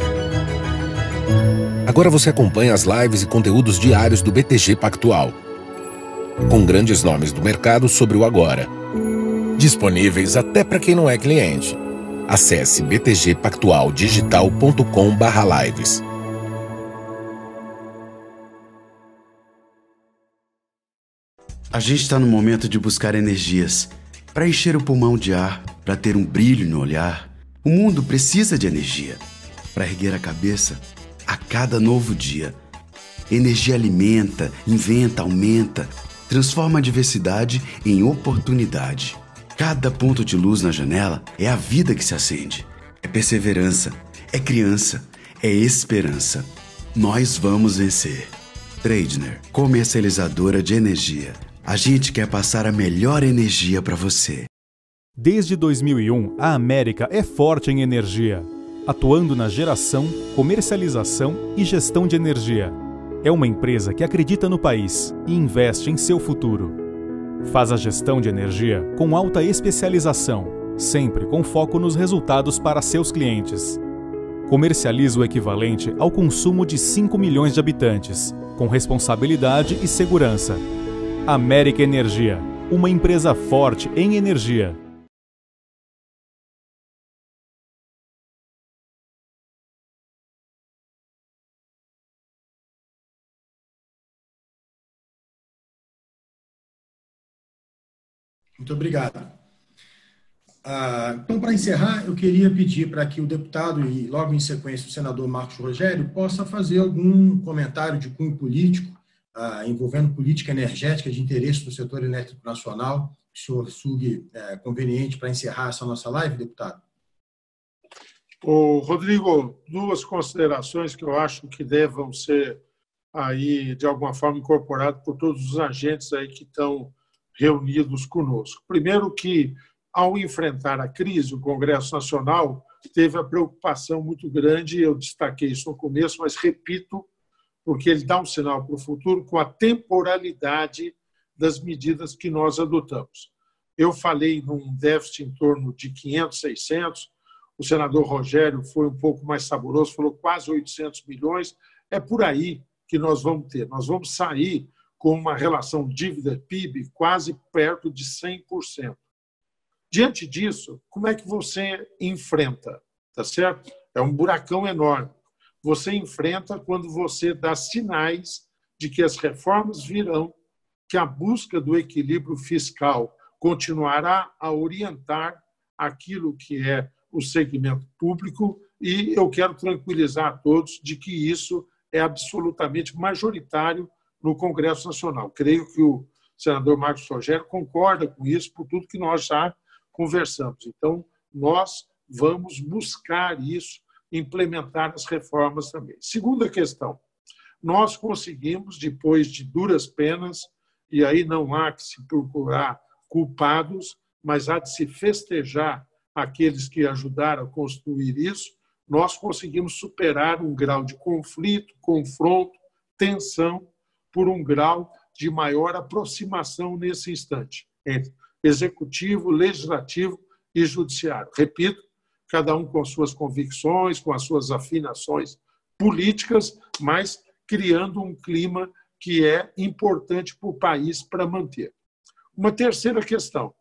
Agora você acompanha as lives e conteúdos diários do BTG Pactual, com grandes nomes do mercado sobre o agora. Disponíveis até para quem não é cliente. Acesse btgpactualdigital.com/lives. A gente está no momento de buscar energias para encher o pulmão de ar, para ter um brilho no olhar. O mundo precisa de energia para erguer a cabeça a cada novo dia. Energia alimenta, inventa, aumenta, transforma a diversidade em oportunidade. Cada ponto de luz na janela é a vida que se acende. É perseverança, é criança, é esperança. Nós vamos vencer. Tradner, comercializadora de energia. A gente quer passar a melhor energia para você. Desde 2001, a América é forte em energia, atuando na geração, comercialização e gestão de energia. É uma empresa que acredita no país e investe em seu futuro. Faz a gestão de energia com alta especialização, sempre com foco nos resultados para seus clientes. Comercializa o equivalente ao consumo de 5 milhões de habitantes, com responsabilidade e segurança. América Energia, uma empresa forte em energia. Muito obrigado. Então, para encerrar, eu queria pedir para que o deputado e, logo em sequência, o senador Marcos Rogério possa fazer algum comentário de cunho político envolvendo política energética de interesse do setor elétrico nacional. O senhor julgue conveniente para encerrar essa nossa live, deputado? Rodrigo, duas considerações que eu acho que devam ser aí, de alguma forma, incorporadas por todos os agentes aí que estão reunidos conosco. Primeiro que, ao enfrentar a crise, o Congresso Nacional teve a preocupação muito grande, eu destaquei isso no começo, mas repito, porque ele dá um sinal para o futuro com a temporalidade das medidas que nós adotamos. Eu falei num déficit em torno de 500, 600, o senador Rogério foi um pouco mais saboroso, falou quase 800 milhões, é por aí que nós vamos ter. Nós vamos sair com uma relação dívida-PIB quase perto de 100%. Diante disso, como é que você enfrenta? Tá certo? É um buracão enorme. Você enfrenta quando você dá sinais de que as reformas virão, que a busca do equilíbrio fiscal continuará a orientar aquilo que é o segmento público, e eu quero tranquilizar a todos de que isso é absolutamente majoritário no Congresso Nacional. Creio que o senador Marcos Rogério concorda com isso por tudo que nós já conversamos. Então, nós vamos buscar isso, implementar as reformas também. Segunda questão, nós conseguimos, depois de duras penas, e aí não há que se procurar culpados, mas há de se festejar aqueles que ajudaram a construir isso, nós conseguimos superar um grau de conflito, confronto, tensão, por um grau de maior aproximação nesse instante, entre executivo, legislativo e judiciário. Repito, cada um com as suas convicções, com as suas afinações políticas, mas criando um clima que é importante para o país para manter. Uma terceira questão.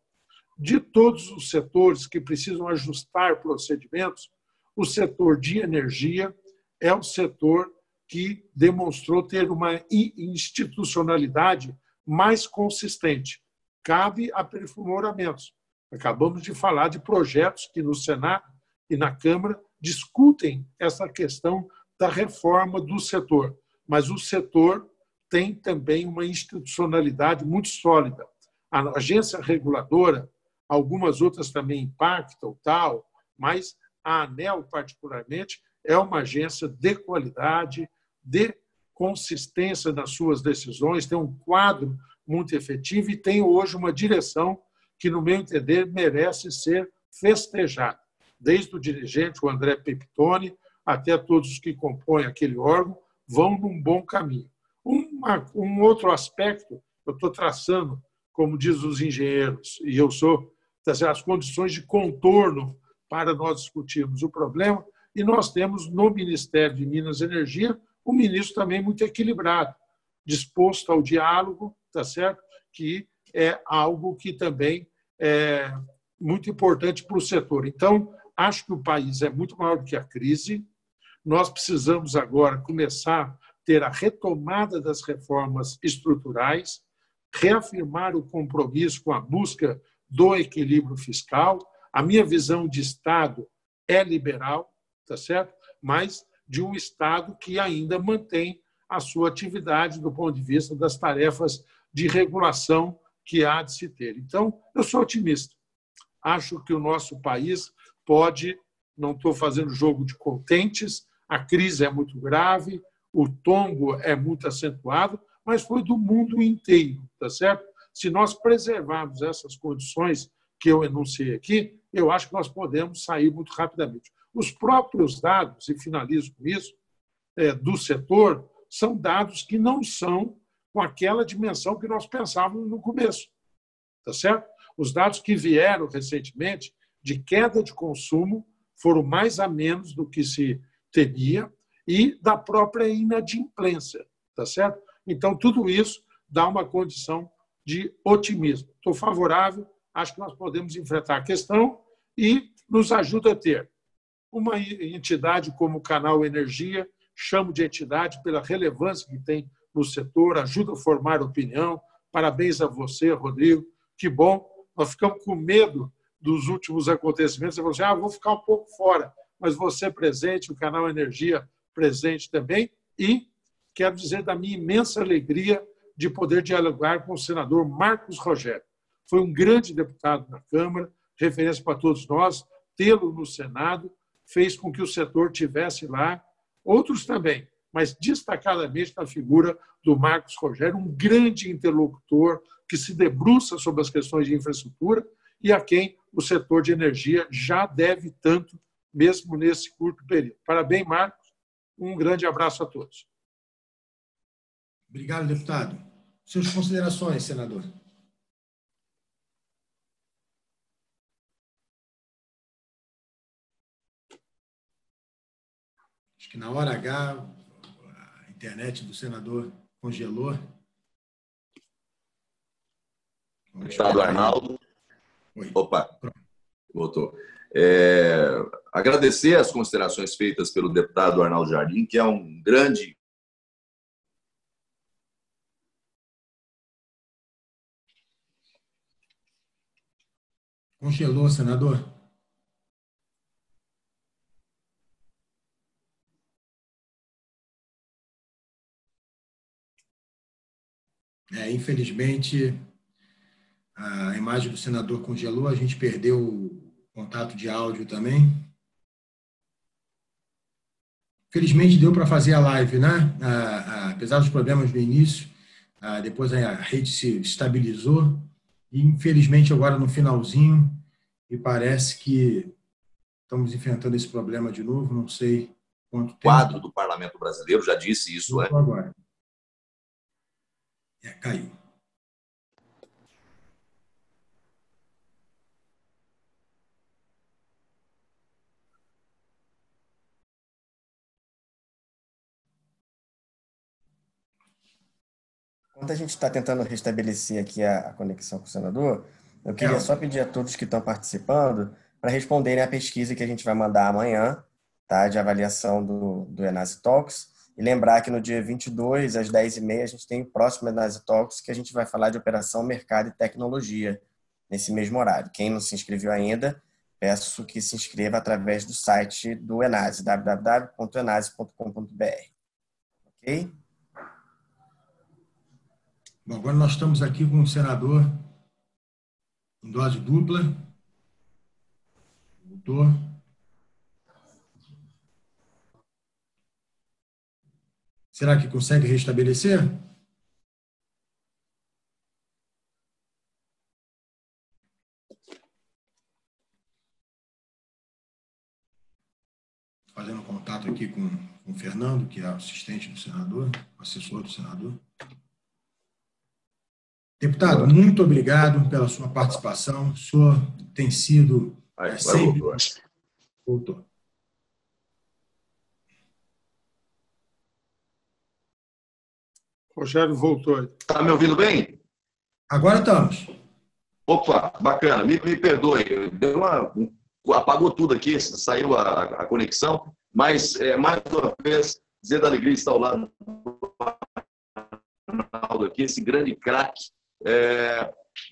De todos os setores que precisam ajustar procedimentos, o setor de energia é o setor que demonstrou ter uma institucionalidade mais consistente. Cabe aprimoramentos. Acabamos de falar de projetos que no Senado e na Câmara discutem essa questão da reforma do setor, mas o setor tem também uma institucionalidade muito sólida. A agência reguladora, algumas outras também impactam, tal, mas a ANEEL, particularmente, é uma agência de qualidade, de consistência nas suas decisões, tem um quadro muito efetivo e tem hoje uma direção que, no meu entender, merece ser festejada. Desde o dirigente, o André Pepitone, até todos os que compõem aquele órgão, vão num bom caminho. Um outro aspecto, eu estou traçando, como diz os engenheiros, e eu sou, as condições de contorno para nós discutirmos o problema, e nós temos no Ministério de Minas e Energia um ministro também muito equilibrado, disposto ao diálogo, tá certo? Que é algo que também é muito importante para o setor. Então, acho que o país é muito maior do que a crise. Nós precisamos agora começar a ter a retomada das reformas estruturais, reafirmar o compromisso com a busca do equilíbrio fiscal. A minha visão de Estado é liberal, tá certo? Mas de um Estado que ainda mantém a sua atividade do ponto de vista das tarefas de regulação que há de se ter. Então, eu sou otimista. Acho que o nosso país pode, não estou fazendo jogo de contentes, a crise é muito grave, o tombo é muito acentuado, mas foi do mundo inteiro, tá certo? Se nós preservarmos essas condições que eu enunciei aqui, eu acho que nós podemos sair muito rapidamente. Os próprios dados, e finalizo com isso, do setor, são dados que não são com aquela dimensão que nós pensávamos no começo, tá certo? Os dados que vieram recentemente de queda de consumo foram mais a menos do que se temia e da própria inadimplência, tá certo? Então, tudo isso dá uma condição de otimismo. Estou favorável, acho que nós podemos enfrentar a questão e nos ajuda a ter uma entidade como o Canal Energia, chamo de entidade pela relevância que tem no setor, ajuda a formar opinião. Parabéns a você, Rodrigo, que bom. Nós ficamos com medo dos últimos acontecimentos. Você falou assim, vou ficar um pouco fora, mas você presente, o Canal Energia presente também, e quero dizer da minha imensa alegria de poder dialogar com o senador Marcos Rogério. Foi um grande deputado na Câmara, referência para todos nós, tê-lo no Senado fez com que o setor tivesse lá, outros também, mas destacadamente na figura do Marcos Rogério, um grande interlocutor que se debruça sobre as questões de infraestrutura e a quem o setor de energia já deve tanto, mesmo nesse curto período. Parabéns, Marcos. Um grande abraço a todos. Obrigado, deputado. Suas considerações, senador. Acho que na hora H, a internet do senador congelou. Deputado Arnaldo. Oi. Opa, voltou. Agradecer as considerações feitas pelo deputado Arnaldo Jardim, que é um grande... Congelou, senador. Infelizmente, a imagem do senador congelou, a gente perdeu o contato de áudio também. Felizmente deu para fazer a live, né? Apesar dos problemas no início, depois a rede se estabilizou e, infelizmente, agora no finalzinho, me parece que estamos enfrentando esse problema de novo, não sei quanto tempo. O quadro do Parlamento Brasileiro já disse isso, é? Agora. Caiu. Enquanto a gente está tentando restabelecer aqui a conexão com o senador, eu queria só pedir a todos que estão participando para responderem à pesquisa que a gente vai mandar amanhã, tá, de avaliação do Enase Talks. E lembrar que no dia 22, às 10h30, a gente tem o próximo Enase Talks, que a gente vai falar de operação, mercado e tecnologia, nesse mesmo horário. Quem não se inscreveu ainda, peço que se inscreva através do site do Enase, www.enase.com.br. Ok? Bom, agora nós estamos aqui com o senador em dose dupla. Voltou. Será que consegue restabelecer? Fazendo contato aqui com o Fernando, que é assistente do senador, assessor do senador. Deputado, muito obrigado pela sua participação. O senhor tem sido sempre... Voltou. Rogério voltou. Está me ouvindo bem? Agora estamos. Opa, bacana. Me perdoe. Apagou tudo aqui, saiu a conexão, mas, mais uma vez, dizer da alegria de estar ao lado do Arnaldo aqui, esse grande craque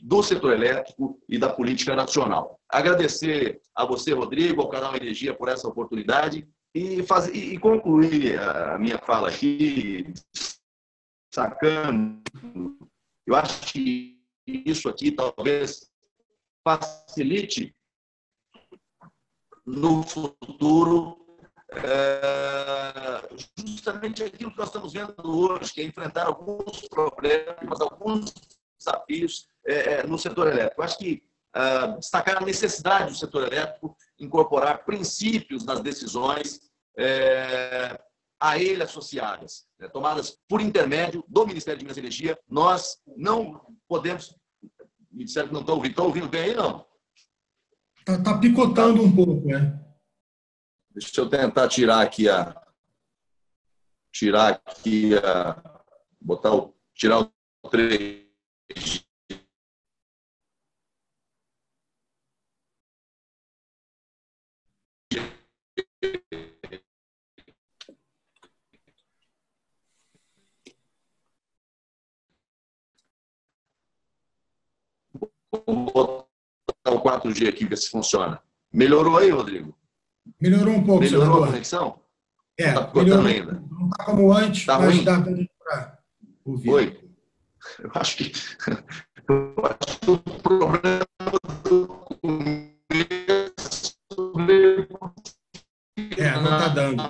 do setor elétrico e da política nacional. Agradecer a você, Rodrigo, ao Canal Energia, por essa oportunidade e concluir a minha fala aqui, sacando, eu acho que isso aqui talvez facilite no futuro justamente aquilo que nós estamos vendo hoje, que é enfrentar alguns problemas, alguns desafios no setor elétrico. Eu acho que destacar a necessidade do setor elétrico incorporar princípios nas decisões a ele associadas, tomadas por intermédio do Ministério de Minas e Energia. Nós não podemos... Me disseram que não estão ouvindo. Estão ouvindo bem aí, não? Está picotando um pouco, né? Deixa eu tentar tirar aqui tirar o 3G. Vou botar o 4G aqui, ver se funciona. Melhorou aí, Rodrigo? Melhorou um pouco, Melhorou senador. a conexão? Tá melhorou ainda. Não está como antes, tá mas ruim? dá para ouvir. Oi. Eu acho que o problema do começo não está dando.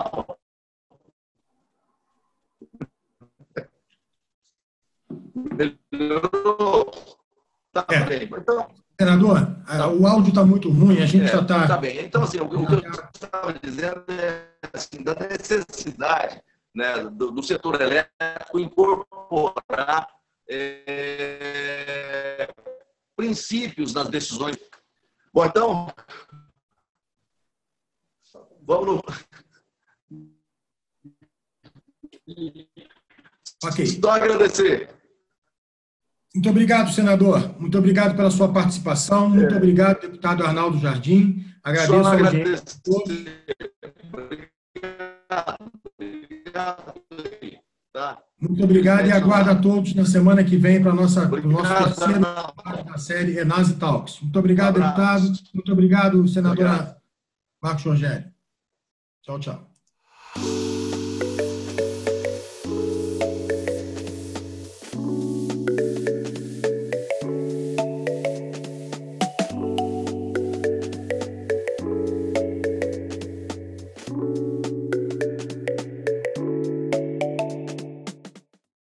Melhorou. Tá bem. Então, senador, o áudio está muito ruim, a gente já está... Tá bem. Então, assim, o que eu estava dizendo é assim, da necessidade, né, do setor elétrico incorporar princípios nas decisões. Bom, então, vamos Só agradecer. Muito obrigado, senador. Muito obrigado pela sua participação. Muito obrigado, deputado Arnaldo Jardim. Agradeço a audiência de todos. Muito obrigado e aguardo a todos na semana que vem para o nosso terceiro da série Enase Talks. Muito obrigado, deputado. Muito obrigado, senadora Marcos Rogério. Tchau, tchau.